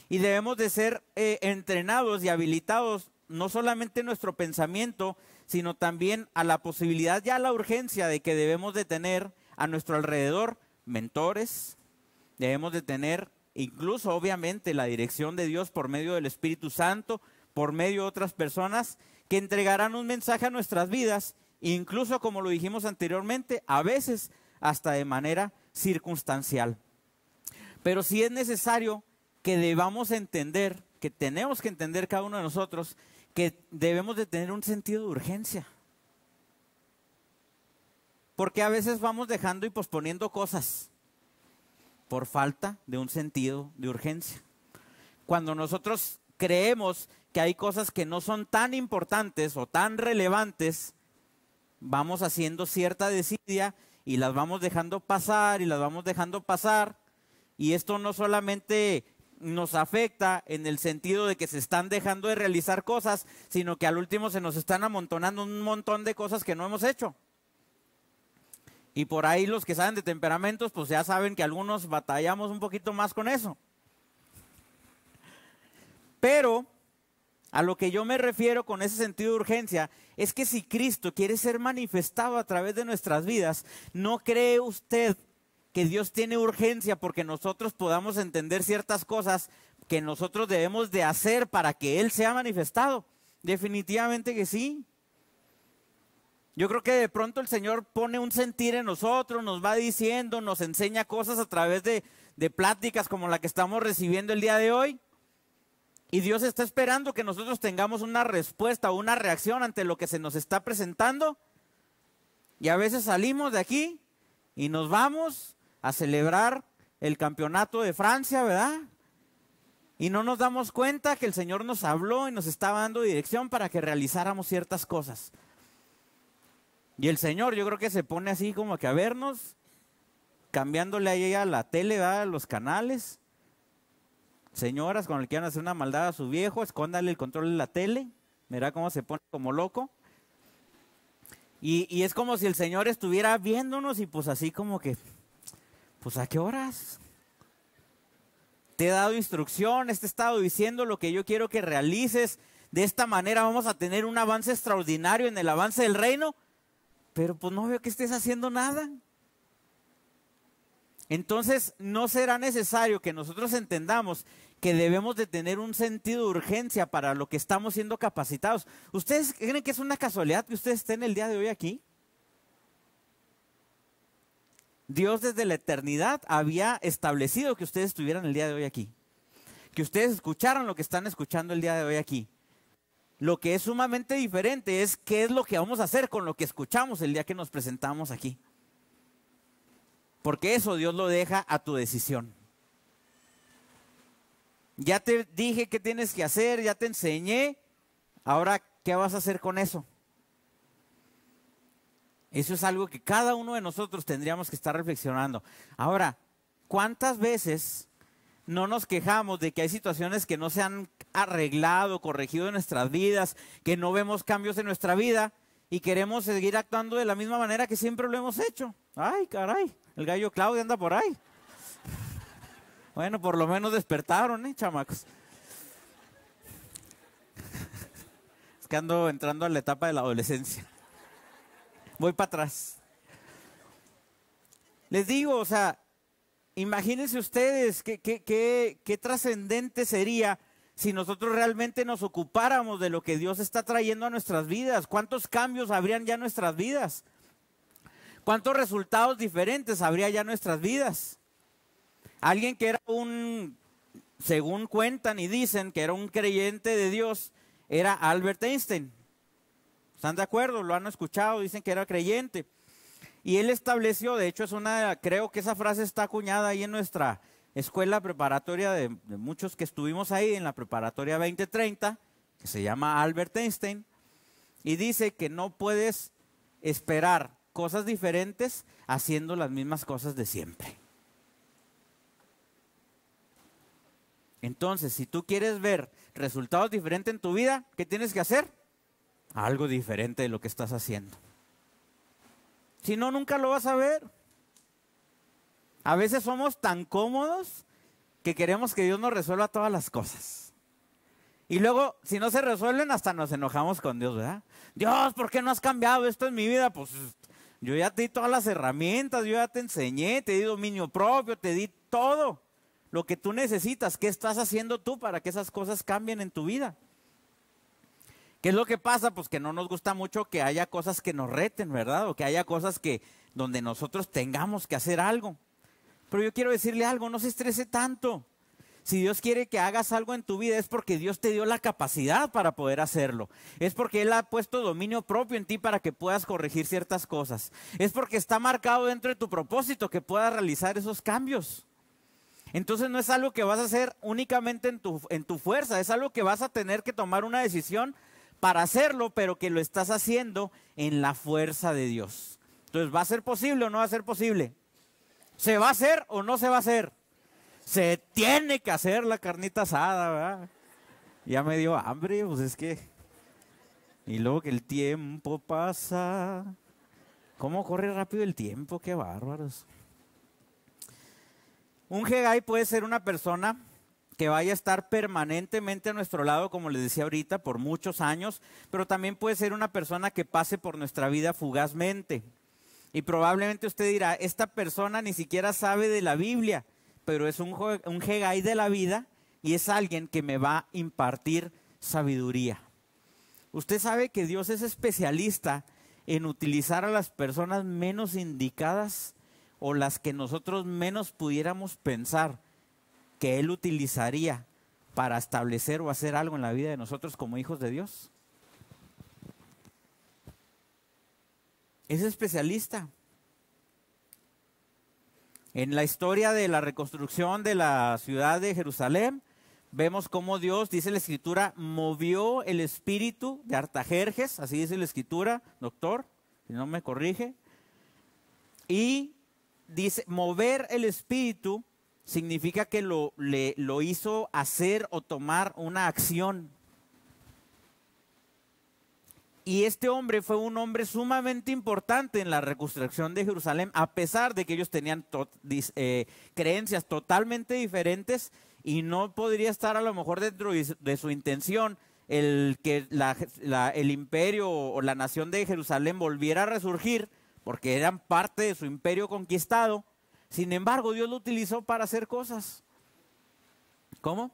Y debemos de ser entrenados y habilitados no solamente en nuestro pensamiento, sino también a la posibilidad y a la urgencia de que debemos de tener a nuestro alrededor mentores, debemos de tener incluso obviamente la dirección de Dios por medio del Espíritu Santo, por medio de otras personas que entregarán un mensaje a nuestras vidas, incluso como lo dijimos anteriormente, a veces hasta de manera circunstancial. Pero sí es necesario que debamos entender, que tenemos que entender cada uno de nosotros, que debemos de tener un sentido de urgencia. Porque a veces vamos dejando y posponiendo cosas por falta de un sentido de urgencia. Cuando nosotros creemos que hay cosas que no son tan importantes o tan relevantes, vamos haciendo cierta desidia y las vamos dejando pasar y las vamos dejando pasar. Y esto no solamente nos afecta en el sentido de que se están dejando de realizar cosas, sino que al último se nos están amontonando un montón de cosas que no hemos hecho. Y por ahí los que saben de temperamentos, pues ya saben que algunos batallamos un poquito más con eso. Pero a lo que yo me refiero con ese sentido de urgencia es que si Cristo quiere ser manifestado a través de nuestras vidas, ¿no cree usted que Dios tiene urgencia porque nosotros podamos entender ciertas cosas que nosotros debemos de hacer para que Él sea manifestado? Definitivamente que sí. Yo creo que de pronto el Señor pone un sentir en nosotros, nos va diciendo, nos enseña cosas a través de pláticas como la que estamos recibiendo el día de hoy. Y Dios está esperando que nosotros tengamos una respuesta o una reacción ante lo que se nos está presentando. Y a veces salimos de aquí y nos vamos a celebrar el campeonato de Francia, ¿verdad? Y no nos damos cuenta que el Señor nos habló y nos estaba dando dirección para que realizáramos ciertas cosas. Y el Señor, yo creo que se pone así como que a vernos, cambiándole ahí a la tele, ¿verdad? A los canales. Señoras, cuando le quieran hacer una maldad a su viejo, escóndale el control de la tele. Mira cómo se pone como loco. Y es como si el Señor estuviera viéndonos y pues así como que, pues ¿a qué horas? Te he dado instrucciones, te he estado diciendo lo que yo quiero que realices. De esta manera vamos a tener un avance extraordinario en el avance del reino. Pero pues no veo que estés haciendo nada. Entonces no será necesario que nosotros entendamos que debemos de tener un sentido de urgencia para lo que estamos siendo capacitados. ¿Ustedes creen que es una casualidad que ustedes estén el día de hoy aquí? Dios desde la eternidad había establecido que ustedes estuvieran el día de hoy aquí. Que ustedes escucharan lo que están escuchando el día de hoy aquí. Lo que es sumamente diferente es qué es lo que vamos a hacer con lo que escuchamos el día que nos presentamos aquí. porque eso Dios lo deja a tu decisión. Ya te dije qué tienes que hacer, ya te enseñé, ahora ¿qué vas a hacer con eso? Eso es algo que cada uno de nosotros tendríamos que estar reflexionando. Ahora, ¿cuántas veces no nos quejamos de que hay situaciones que no se han arreglado, corregido en nuestras vidas, que no vemos cambios en nuestra vida y queremos seguir actuando de la misma manera que siempre lo hemos hecho? Ay, caray, el gallo Claudio anda por ahí. Bueno, por lo menos despertaron, chamacos. Es que ando entrando a la etapa de la adolescencia. Voy para atrás. Les digo, o sea, imagínense ustedes qué trascendente sería si nosotros realmente nos ocupáramos de lo que Dios está trayendo a nuestras vidas. ¿Cuántos cambios habrían ya en nuestras vidas? ¿Cuántos resultados diferentes habría ya en nuestras vidas? Alguien que era según cuentan y dicen que era un creyente de Dios, era Albert Einstein. ¿Están de acuerdo? ¿Lo han escuchado? Dicen que era creyente. Y él estableció, de hecho creo que esa frase está acuñada ahí en nuestra escuela preparatoria de muchos que estuvimos ahí en la preparatoria 2030, que se llama Albert Einstein, y dice que no puedes esperar cosas diferentes haciendo las mismas cosas de siempre. Entonces, si tú quieres ver resultados diferentes en tu vida, ¿qué tienes que hacer? Algo diferente de lo que estás haciendo. Si no, nunca lo vas a ver. A veces somos tan cómodos que queremos que Dios nos resuelva todas las cosas. Y luego, si no se resuelven, hasta nos enojamos con Dios, ¿verdad? Dios, ¿por qué no has cambiado esto en mi vida? Pues yo ya te di todas las herramientas, yo ya te enseñé, te di dominio propio, te di todo lo que tú necesitas. ¿Qué estás haciendo tú para que esas cosas cambien en tu vida? ¿Qué es lo que pasa? Pues que no nos gusta mucho que haya cosas que nos reten, ¿verdad? O que haya cosas donde nosotros tengamos que hacer algo. Pero yo quiero decirle algo, no se estrese tanto. Si Dios quiere que hagas algo en tu vida es porque Dios te dio la capacidad para poder hacerlo. Es porque Él ha puesto dominio propio en ti para que puedas corregir ciertas cosas. Es porque está marcado dentro de tu propósito que puedas realizar esos cambios. Entonces no es algo que vas a hacer únicamente en tu fuerza, es algo que vas a tener que tomar una decisión para hacerlo, pero que lo estás haciendo en la fuerza de Dios. Entonces, ¿va a ser posible o no va a ser posible? ¿Se va a hacer o no se va a hacer? Se tiene que hacer la carnita asada, ¿verdad? Ya me dio hambre, pues es que... Y luego que el tiempo pasa... ¿Cómo corre rápido el tiempo? ¡Qué bárbaros! Un Hegai puede ser una persona que vaya a estar permanentemente a nuestro lado, como les decía ahorita, por muchos años, pero también puede ser una persona que pase por nuestra vida fugazmente. Y probablemente usted dirá, esta persona ni siquiera sabe de la Biblia, pero es un Hegai de la vida y es alguien que me va a impartir sabiduría. Usted sabe que Dios es especialista en utilizar a las personas menos indicadas o las que nosotros menos pudiéramos pensar que Él utilizaría para establecer o hacer algo en la vida de nosotros como hijos de Dios. Es especialista. En la historia de la reconstrucción de la ciudad de Jerusalén, vemos cómo Dios, dice la Escritura, movió el espíritu de Artajerjes, así dice la Escritura, doctor, si no me corrige, y dice, mover el espíritu significa que lo hizo hacer o tomar una acción. Y este hombre fue un hombre sumamente importante en la reconstrucción de Jerusalén, a pesar de que ellos tenían creencias totalmente diferentes y no podría estar a lo mejor dentro de su intención el que el imperio o la nación de Jerusalén volviera a resurgir, porque eran parte de su imperio conquistado. Sin embargo, Dios lo utilizó para hacer cosas. ¿Cómo?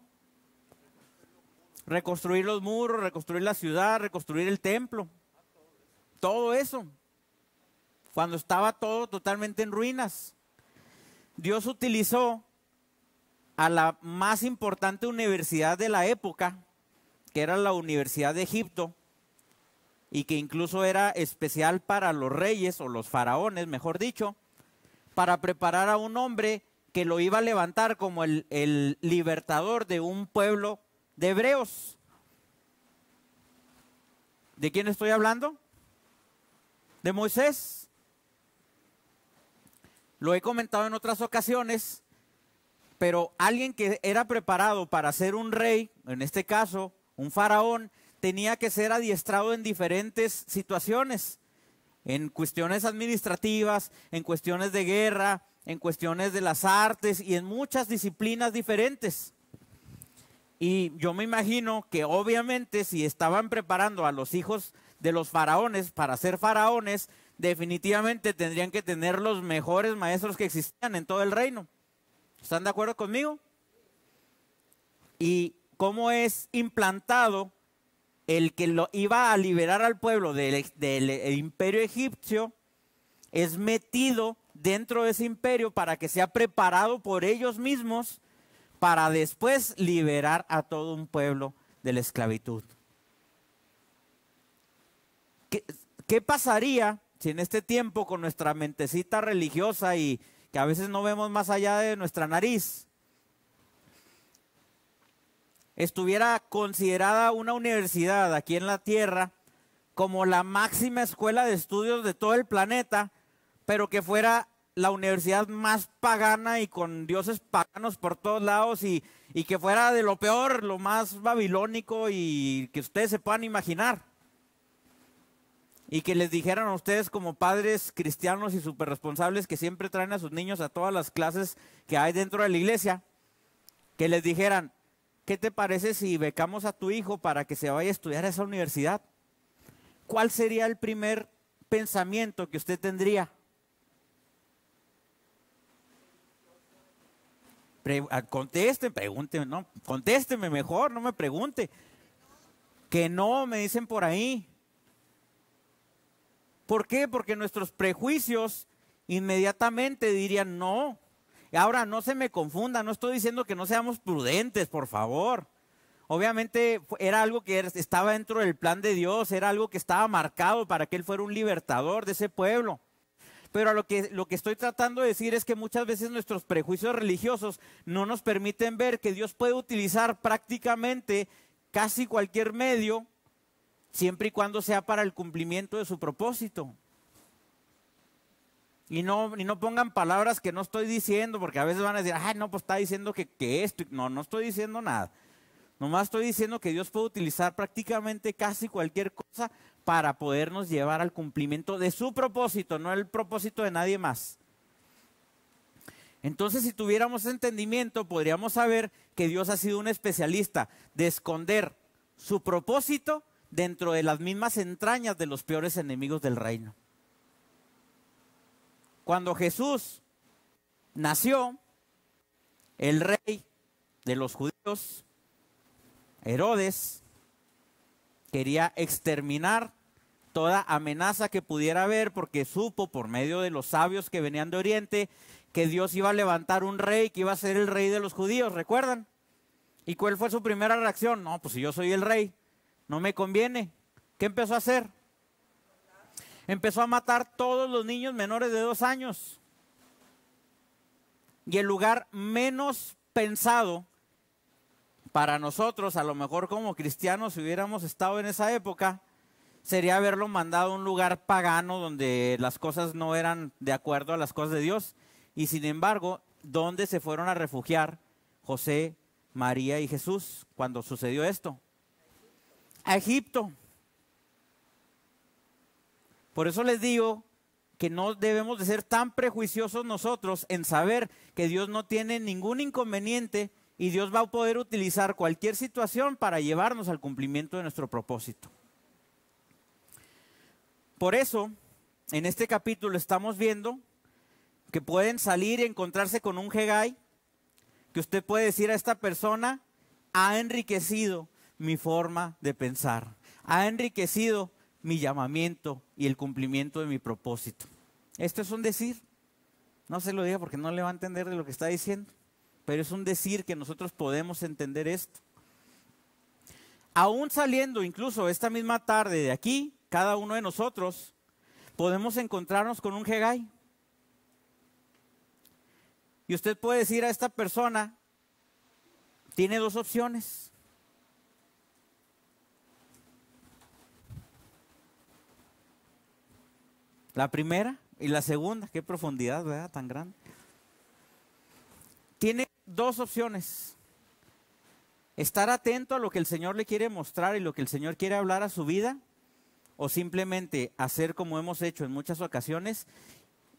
Reconstruir los muros, reconstruir la ciudad, reconstruir el templo. Todo eso. Cuando estaba todo totalmente en ruinas. Dios utilizó a la más importante universidad de la época, que era la Universidad de Egipto, y que incluso era especial para los reyes o los faraones, mejor dicho, para preparar a un hombre que lo iba a levantar como el libertador de un pueblo de hebreos. ¿De quién estoy hablando? De Moisés. Lo he comentado en otras ocasiones, pero alguien que era preparado para ser un rey, en este caso un faraón, tenía que ser adiestrado en diferentes situaciones, en cuestiones administrativas, en cuestiones de guerra, en cuestiones de las artes y en muchas disciplinas diferentes. Y yo me imagino que obviamente si estaban preparando a los hijos de los faraones para ser faraones, definitivamente tendrían que tener los mejores maestros que existían en todo el reino. ¿Están de acuerdo conmigo? Y cómo es implantado el que lo iba a liberar al pueblo del imperio egipcio, es metido dentro de ese imperio para que sea preparado por ellos mismos para después liberar a todo un pueblo de la esclavitud. ¿Qué pasaría si en este tiempo con nuestra mentecita religiosa y que a veces no vemos más allá de nuestra nariz, estuviera considerada una universidad aquí en la Tierra como la máxima escuela de estudios de todo el planeta, pero que fuera la universidad más pagana y con dioses paganos por todos lados y que fuera de lo peor, lo más babilónico y que ustedes se puedan imaginar? Y que les dijeran a ustedes como padres cristianos y súper responsables que siempre traen a sus niños a todas las clases que hay dentro de la iglesia, que les dijeran, ¿qué te parece si becamos a tu hijo para que se vaya a estudiar a esa universidad? ¿Cuál sería el primer pensamiento que usted tendría? Pregúnteme, no, contésteme mejor, no me pregunte. Que no, me dicen por ahí. ¿Por qué? Porque nuestros prejuicios inmediatamente dirían no. Y ahora no se me confunda, no estoy diciendo que no seamos prudentes, por favor. Obviamente era algo que estaba dentro del plan de Dios, era algo que estaba marcado para que Él fuera un libertador de ese pueblo. Pero lo que estoy tratando de decir es que muchas veces nuestros prejuicios religiosos no nos permiten ver que Dios puede utilizar prácticamente casi cualquier medio, siempre y cuando sea para el cumplimiento de su propósito. Y no pongan palabras que no estoy diciendo, porque a veces van a decir, ay, no, pues está diciendo que esto. No estoy diciendo nada. Nomás estoy diciendo que Dios puede utilizar prácticamente casi cualquier cosa para podernos llevar al cumplimiento de su propósito, no el propósito de nadie más. Entonces, si tuviéramos entendimiento, podríamos saber que Dios ha sido un especialista de esconder su propósito dentro de las mismas entrañas de los peores enemigos del reino. Cuando Jesús nació, el rey de los judíos, Herodes, quería exterminar toda amenaza que pudiera haber porque supo por medio de los sabios que venían de Oriente que Dios iba a levantar un rey que iba a ser el rey de los judíos, ¿recuerdan? ¿Y cuál fue su primera reacción? No, pues si yo soy el rey, no me conviene. ¿Qué empezó a hacer? Empezó a matar todos los niños menores de 2 años. Y el lugar menos pensado para nosotros, a lo mejor como cristianos, si hubiéramos estado en esa época, sería haberlo mandado a un lugar pagano donde las cosas no eran de acuerdo a las cosas de Dios. Y sin embargo, ¿dónde se fueron a refugiar José, María y Jesús cuando sucedió esto? A Egipto. Por eso les digo que no debemos de ser tan prejuiciosos nosotros en saber que Dios no tiene ningún inconveniente y Dios va a poder utilizar cualquier situación para llevarnos al cumplimiento de nuestro propósito. Por eso, en este capítulo estamos viendo que pueden salir y encontrarse con un Hegai, que usted puede decir a esta persona, ha enriquecido mi forma de pensar, ha enriquecido mi llamamiento y el cumplimiento de mi propósito. Esto es un decir, no se lo diga porque no le va a entender de lo que está diciendo, pero es un decir que nosotros podemos entender esto. Aún saliendo incluso esta misma tarde de aquí, cada uno de nosotros podemos encontrarnos con un Hegai. Y usted puede decir a esta persona, tiene dos opciones. La primera y la segunda, qué profundidad, ¿verdad? Tan grande. Tiene dos opciones. Estar atento a lo que el Señor le quiere mostrar y lo que el Señor quiere hablar a su vida, o simplemente hacer como hemos hecho en muchas ocasiones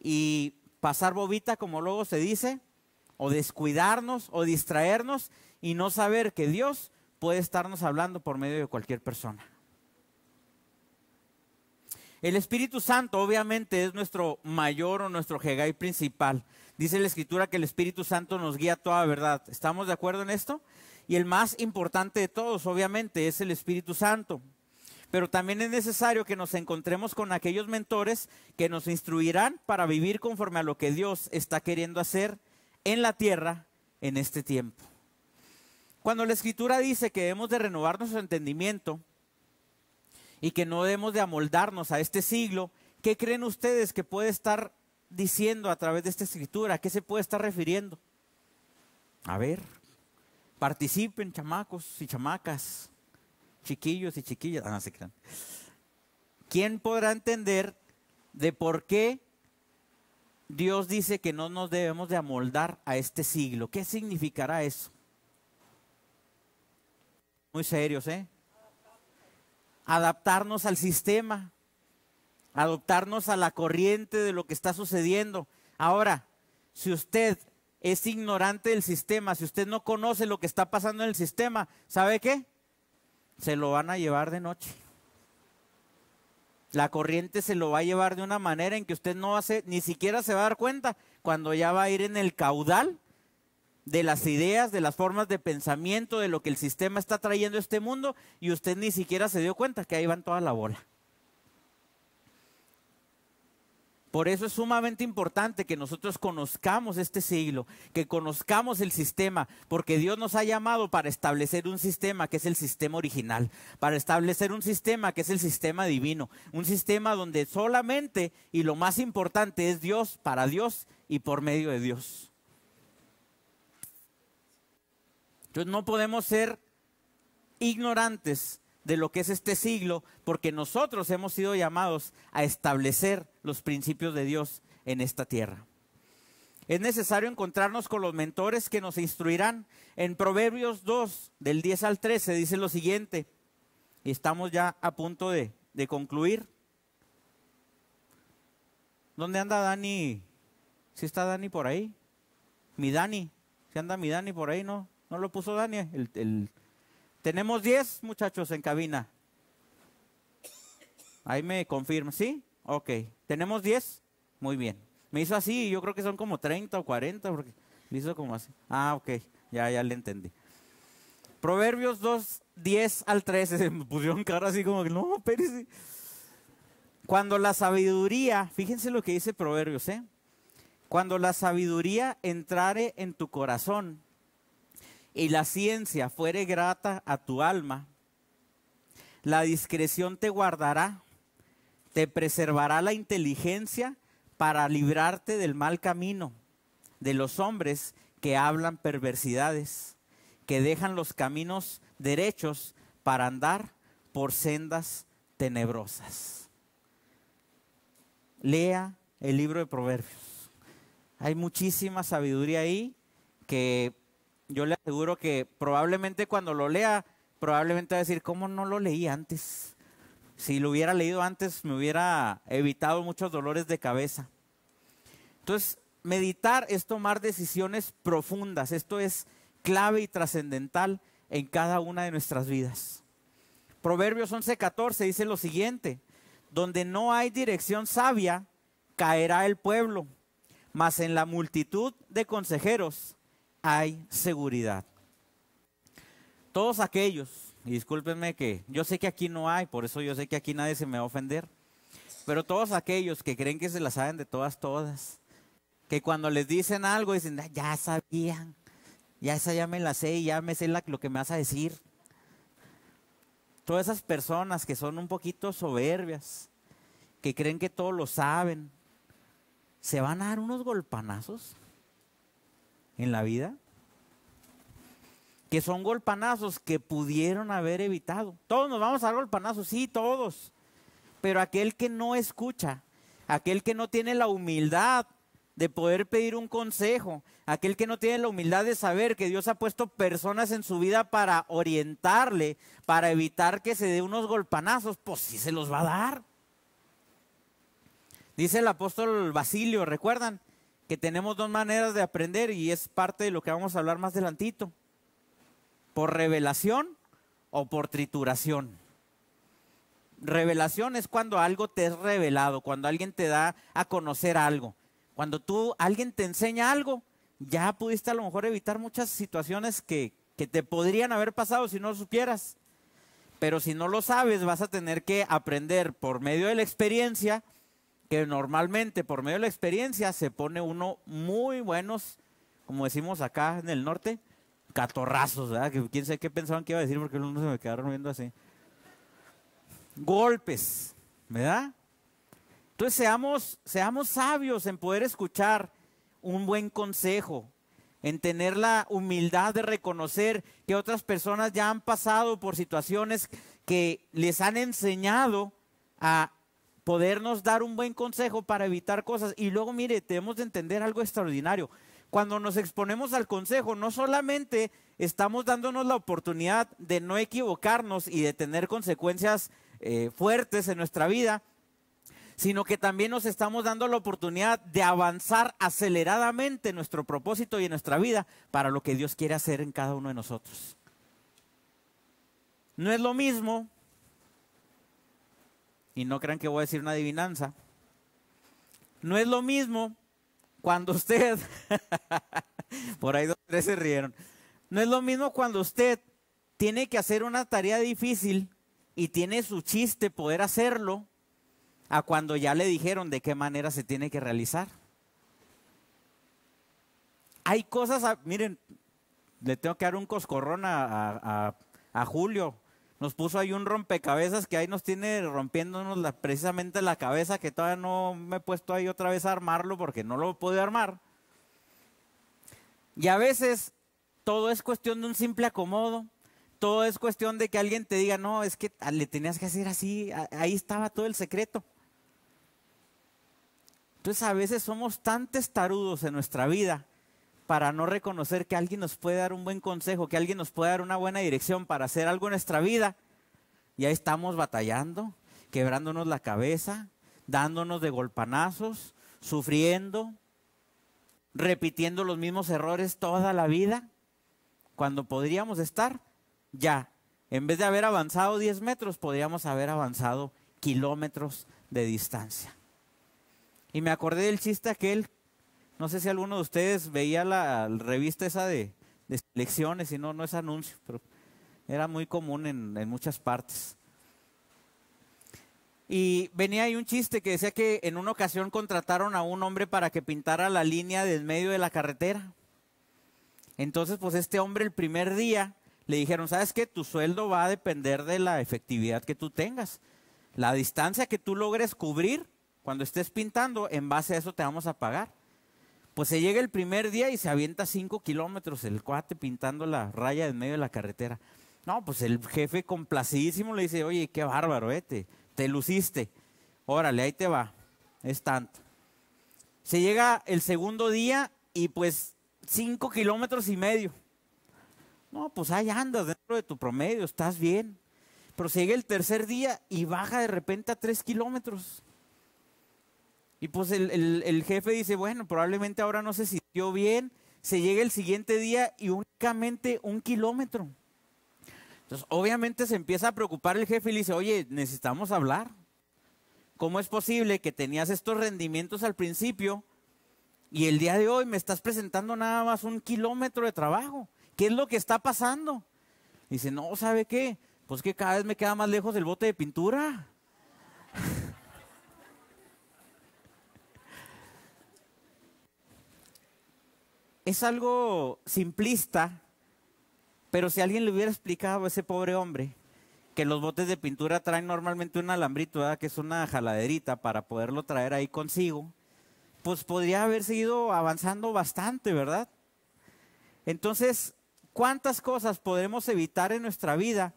y pasar bobita, como luego se dice, o descuidarnos o distraernos y no saber que Dios puede estarnos hablando por medio de cualquier persona. El Espíritu Santo obviamente es nuestro mayor o nuestro Hegai principal. Dice la Escritura que el Espíritu Santo nos guía a toda verdad. ¿Estamos de acuerdo en esto? Y el más importante de todos obviamente es el Espíritu Santo. Pero también es necesario que nos encontremos con aquellos mentores que nos instruirán para vivir conforme a lo que Dios está queriendo hacer en la tierra en este tiempo. Cuando la Escritura dice que debemos de renovar nuestro entendimiento y que no debemos de amoldarnos a este siglo, ¿qué creen ustedes que puede estar diciendo a través de esta Escritura? ¿A qué se puede estar refiriendo? A ver, participen, chamacos y chamacas, chiquillos y chiquillas. No se crean. ¿Quién podrá entender de por qué Dios dice que no nos debemos de amoldar a este siglo? ¿Qué significará eso? Muy serios, ¿eh? Adaptarnos al sistema, adaptarnos a la corriente de lo que está sucediendo. Ahora, si usted es ignorante del sistema, si usted no conoce lo que está pasando en el sistema, ¿sabe qué? Se lo van a llevar de noche. La corriente se lo va a llevar de una manera en que usted ni siquiera se va a dar cuenta cuando ya va a ir en el caudal de las ideas, de las formas de pensamiento, de lo que el sistema está trayendo a este mundo, y usted ni siquiera se dio cuenta que ahí van toda la bola. Por eso es sumamente importante que nosotros conozcamos este siglo, que conozcamos el sistema, porque Dios nos ha llamado para establecer un sistema que es el sistema original, para establecer un sistema que es el sistema divino, un sistema donde solamente y lo más importante es Dios, para Dios y por medio de Dios. Entonces no podemos ser ignorantes de lo que es este siglo, porque nosotros hemos sido llamados a establecer los principios de Dios en esta tierra. Es necesario encontrarnos con los mentores que nos instruirán. En Proverbios 2, del 10 al 13, dice lo siguiente, y estamos ya a punto de concluir. ¿Dónde anda Dani? ¿Sí está Dani por ahí? Mi Dani, ¿sí anda mi Dani por ahí? ¿No lo puso Dani? Tenemos 10 muchachos en cabina. Ahí me confirma, ¿sí? Ok. ¿Tenemos 10? Muy bien. Me hizo así y yo creo que son como 30 o 40 porque me hizo como así. Ah, ok. Ya le entendí. Proverbios 2, 10 al 13. Se me pusieron cara así como que no, espérese. Cuando la sabiduría, fíjense lo que dice Proverbios, ¿eh? Cuando la sabiduría entrare en tu corazón y la ciencia fuere grata a tu alma, la discreción te guardará, te preservará la inteligencia para librarte del mal camino, de los hombres que hablan perversidades, que dejan los caminos derechos para andar por sendas tenebrosas. Lea el libro de Proverbios. Hay muchísima sabiduría ahí que yo le aseguro que probablemente cuando lo lea, probablemente va a decir, ¿cómo no lo leí antes? Si lo hubiera leído antes, me hubiera evitado muchos dolores de cabeza. Entonces, meditar es tomar decisiones profundas. Esto es clave y trascendental en cada una de nuestras vidas. Proverbios 11:14 dice lo siguiente, donde no hay dirección sabia, caerá el pueblo, mas en la multitud de consejeros hay seguridad. Todos aquellos, y discúlpenme que yo sé que aquí no hay, por eso yo sé que aquí nadie se me va a ofender, pero todos aquellos que creen que se la saben de todas, que cuando les dicen algo dicen, ya sabían, ya esa ya me la sé y ya me sé lo que me vas a decir. Todas esas personas que son un poquito soberbias, que creen que todo lo saben, se van a dar unos golpanazos. en la vida? Que son golpanazos que pudieron haber evitado. Todos nos vamos a dar golpanazos, sí, todos. Pero aquel que no escucha, aquel que no tiene la humildad de poder pedir un consejo, aquel que no tiene la humildad de saber que Dios ha puesto personas en su vida para orientarle, para evitar que se dé unos golpanazos, pues sí se los va a dar. Dice el apóstol Basilio, ¿recuerdan? Que tenemos dos maneras de aprender y es parte de lo que vamos a hablar más adelantito. Por revelación o por trituración. Revelación es cuando algo te es revelado, cuando alguien te da a conocer algo. Cuando alguien te enseña algo, ya pudiste a lo mejor evitar muchas situaciones que te podrían haber pasado si no lo supieras. Pero si no lo sabes, vas a tener que aprender por medio de la experiencia, que normalmente por medio de la experiencia se pone uno muy buenos, como decimos acá en el norte, catorrazos, ¿verdad? Que quién sabe qué pensaban que iba a decir porque uno se me quedaron viendo así. Golpes, ¿verdad? Entonces seamos sabios en poder escuchar un buen consejo, en tener la humildad de reconocer que otras personas ya han pasado por situaciones que les han enseñado a podernos dar un buen consejo para evitar cosas. Y luego, mire, tenemos de entender algo extraordinario. Cuando nos exponemos al consejo, no solamente estamos dándonos la oportunidad de no equivocarnos y de tener consecuencias fuertes en nuestra vida, sino que también nos estamos dando la oportunidad de avanzar aceleradamente en nuestro propósito y en nuestra vida para lo que Dios quiere hacer en cada uno de nosotros. No es lo mismo, y no crean que voy a decir una adivinanza, no es lo mismo cuando usted, por ahí dos o tres se rieron, no es lo mismo cuando usted tiene que hacer una tarea difícil y tiene su chiste poder hacerlo, a cuando ya le dijeron de qué manera se tiene que realizar. Hay cosas, miren, le tengo que dar un coscorrón a Julio. Nos puso ahí un rompecabezas que ahí nos tiene rompiéndonos precisamente la cabeza, que todavía no me he puesto ahí otra vez a armarlo porque no lo pude armar. Y a veces todo es cuestión de un simple acomodo. Todo es cuestión de que alguien te diga, no, es que le tenías que hacer así, ahí estaba todo el secreto. Entonces a veces somos tan testarudos en nuestra vida para no reconocer que alguien nos puede dar un buen consejo, que alguien nos puede dar una buena dirección para hacer algo en nuestra vida. Y ahí estamos batallando, quebrándonos la cabeza, dándonos de golpanazos, sufriendo, repitiendo los mismos errores toda la vida, cuando podríamos estar ya, en vez de haber avanzado 10 metros, podríamos haber avanzado kilómetros de distancia. Y me acordé del chiste aquel, no sé si alguno de ustedes veía la revista esa de lecciones, y no es anuncio, pero era muy común en muchas partes. Y venía ahí un chiste que decía que en una ocasión contrataron a un hombre para que pintara la línea del medio de la carretera. Entonces, pues este hombre el primer día le dijeron, ¿sabes qué? Tu sueldo va a depender de la efectividad que tú tengas. La distancia que tú logres cubrir cuando estés pintando, en base a eso te vamos a pagar. Pues se llega el primer día y se avienta 5 kilómetros el cuate pintando la raya en medio de la carretera. No, pues el jefe complacidísimo le dice, oye, qué bárbaro, te luciste. Órale, ahí te va, es tanto. Se llega el segundo día y pues 5 kilómetros y medio. No, pues ahí andas dentro de tu promedio, estás bien. Pero se llega el tercer día y baja de repente a 3 kilómetros. Y pues el jefe dice, bueno, probablemente ahora no se sintió bien. Se llega el siguiente día y únicamente 1 kilómetro. Entonces, obviamente se empieza a preocupar el jefe y le dice, oye, necesitamos hablar. ¿Cómo es posible que tenías estos rendimientos al principio y el día de hoy me estás presentando nada más 1 kilómetro de trabajo? ¿Qué es lo que está pasando? Dice, no, ¿sabe qué? Pues que cada vez me queda más lejos el bote de pintura. Es algo simplista, pero si alguien le hubiera explicado a ese pobre hombre que los botes de pintura traen normalmente un alambrito, ¿verdad? Que es una jaladerita para poderlo traer ahí consigo, pues podría haber seguido avanzando bastante, ¿verdad? Entonces, ¿cuántas cosas podemos evitar en nuestra vida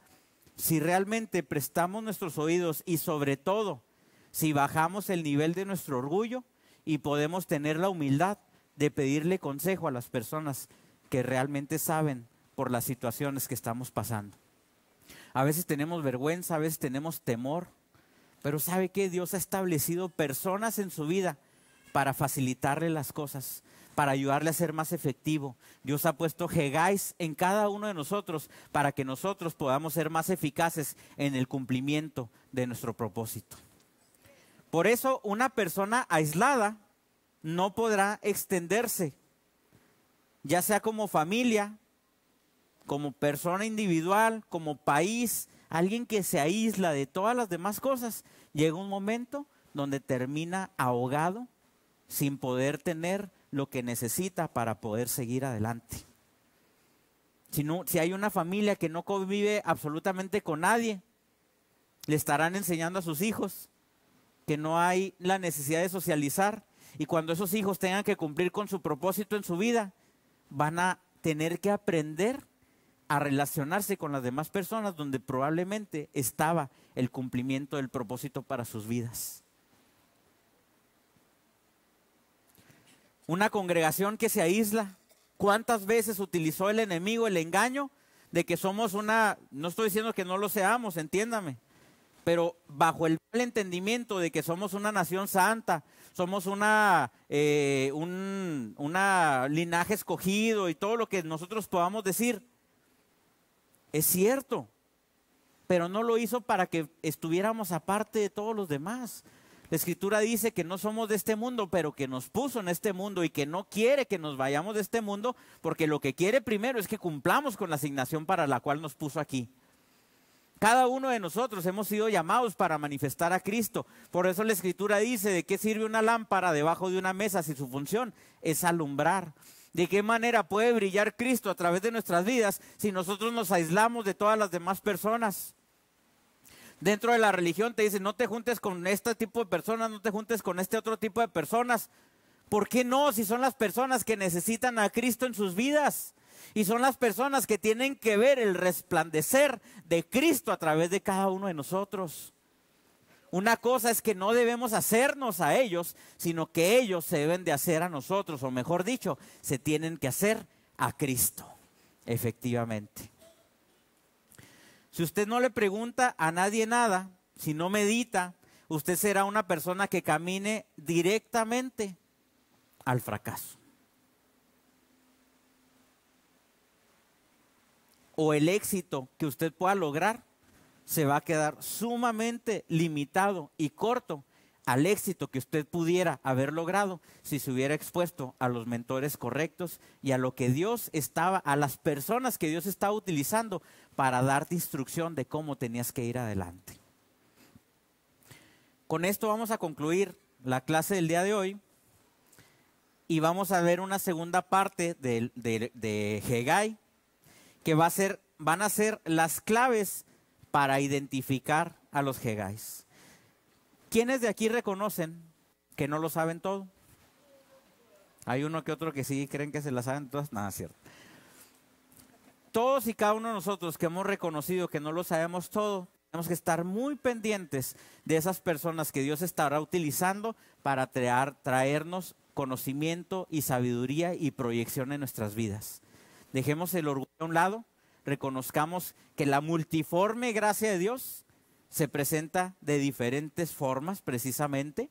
si realmente prestamos nuestros oídos y sobre todo si bajamos el nivel de nuestro orgullo y podemos tener la humildad de pedirle consejo a las personas que realmente saben por las situaciones que estamos pasando? A veces tenemos vergüenza, a veces tenemos temor, pero ¿sabe qué? Dios ha establecido personas en su vida para facilitarle las cosas, para ayudarle a ser más efectivo. Dios ha puesto Hegáis en cada uno de nosotros para que nosotros podamos ser más eficaces en el cumplimiento de nuestro propósito. Por eso una persona aislada no podrá extenderse, ya sea como familia, como persona individual, como país. Alguien que se aísla de todas las demás cosas, llega un momento donde termina ahogado sin poder tener lo que necesita para poder seguir adelante. Si hay una familia que no convive absolutamente con nadie, le estarán enseñando a sus hijos que no hay la necesidad de socializar, y cuando esos hijos tengan que cumplir con su propósito en su vida, van a tener que aprender a relacionarse con las demás personas donde probablemente estaba el cumplimiento del propósito para sus vidas. Una congregación que se aísla, ¿cuántas veces utilizó el enemigo el engaño de que somos no estoy diciendo que no lo seamos, entiéndame, pero bajo el mal entendimiento de que somos una nación santa, somos un linaje escogido y todo lo que nosotros podamos decir? Es cierto, pero no lo hizo para que estuviéramos aparte de todos los demás. La Escritura dice que no somos de este mundo, pero que nos puso en este mundo y que no quiere que nos vayamos de este mundo, porque lo que quiere primero es que cumplamos con la asignación para la cual nos puso aquí. Cada uno de nosotros hemos sido llamados para manifestar a Cristo. Por eso la Escritura dice: ¿de qué sirve una lámpara debajo de una mesa si su función es alumbrar? ¿De qué manera puede brillar Cristo a través de nuestras vidas si nosotros nos aislamos de todas las demás personas? Dentro de la religión te dicen: no te juntes con este tipo de personas, no te juntes con este otro tipo de personas. ¿Por qué no? Si son las personas que necesitan a Cristo en sus vidas. Y son las personas que tienen que ver el resplandecer de Cristo a través de cada uno de nosotros. Una cosa es que no debemos hacernos a ellos, sino que ellos se deben de hacer a nosotros, o mejor dicho, se tienen que hacer a Cristo, efectivamente. Si usted no le pregunta a nadie nada, si no medita, usted será una persona que camine directamente al fracaso. O el éxito que usted pueda lograr se va a quedar sumamente limitado y corto al éxito que usted pudiera haber logrado si se hubiera expuesto a los mentores correctos y a lo que Dios estaba, a las personas que Dios estaba utilizando para darte instrucción de cómo tenías que ir adelante. Con esto vamos a concluir la clase del día de hoy y vamos a ver una segunda parte de Hegai, que van a ser las claves para identificar a los Hegais. ¿Quiénes de aquí reconocen que no lo saben todo? Hay uno que otro que sí creen que se la saben todas. Nada, cierto. Todos y cada uno de nosotros que hemos reconocido que no lo sabemos todo, tenemos que estar muy pendientes de esas personas que Dios estará utilizando para traernos conocimiento y sabiduría y proyección en nuestras vidas. Dejemos el orgullo a un lado, reconozcamos que la multiforme gracia de Dios se presenta de diferentes formas precisamente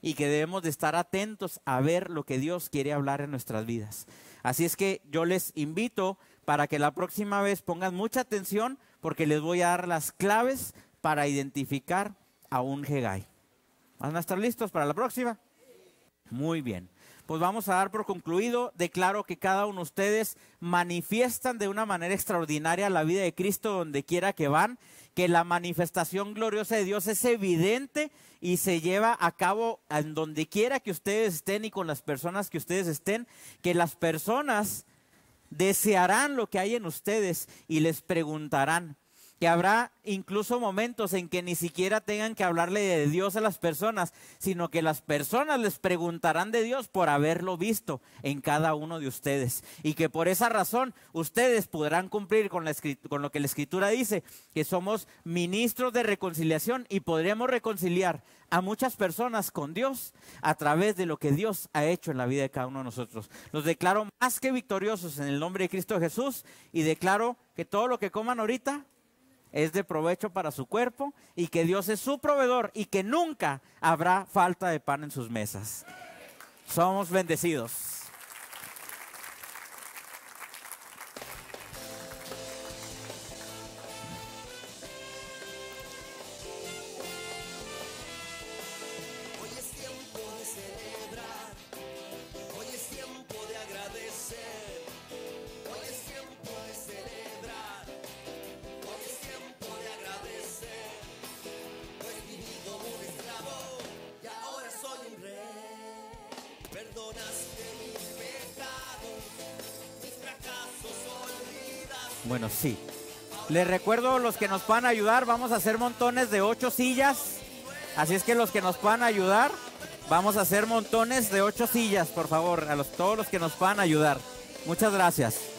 y que debemos de estar atentos a ver lo que Dios quiere hablar en nuestras vidas. Así es que yo les invito para que la próxima vez pongan mucha atención porque les voy a dar las claves para identificar a un Hegai. ¿Van a estar listos para la próxima? Muy bien. Pues vamos a dar por concluido. Declaro que cada uno de ustedes manifiestan de una manera extraordinaria la vida de Cristo donde quiera que van, que la manifestación gloriosa de Dios es evidente y se lleva a cabo en donde quiera que ustedes estén y con las personas que ustedes estén, que las personas desearán lo que hay en ustedes y les preguntarán: que habrá incluso momentos en que ni siquiera tengan que hablarle de Dios a las personas, sino que las personas les preguntarán de Dios por haberlo visto en cada uno de ustedes. Y que por esa razón ustedes podrán cumplir con lo que la Escritura dice, que somos ministros de reconciliación y podremos reconciliar a muchas personas con Dios a través de lo que Dios ha hecho en la vida de cada uno de nosotros. Los declaro más que victoriosos en el nombre de Cristo Jesús y declaro que todo lo que coman ahorita es de provecho para su cuerpo y que Dios es su proveedor y que nunca habrá falta de pan en sus mesas. Somos bendecidos. Hoy es tiempo de celebrar, hoy es tiempo de agradecer, hoy es tiempo de celebrar, hoy es tiempo de agradecer, pues viví como un esclavo y ahora soy un rey. Perdonaste mis pecados, mis fracasos olvidas. Bueno, sí. Les recuerdo, los que nos puedan ayudar, vamos a hacer montones de 8 sillas. Así es que los que nos puedan ayudar, vamos a hacer montones de 8 sillas, por favor, todos los que nos puedan ayudar. Muchas gracias.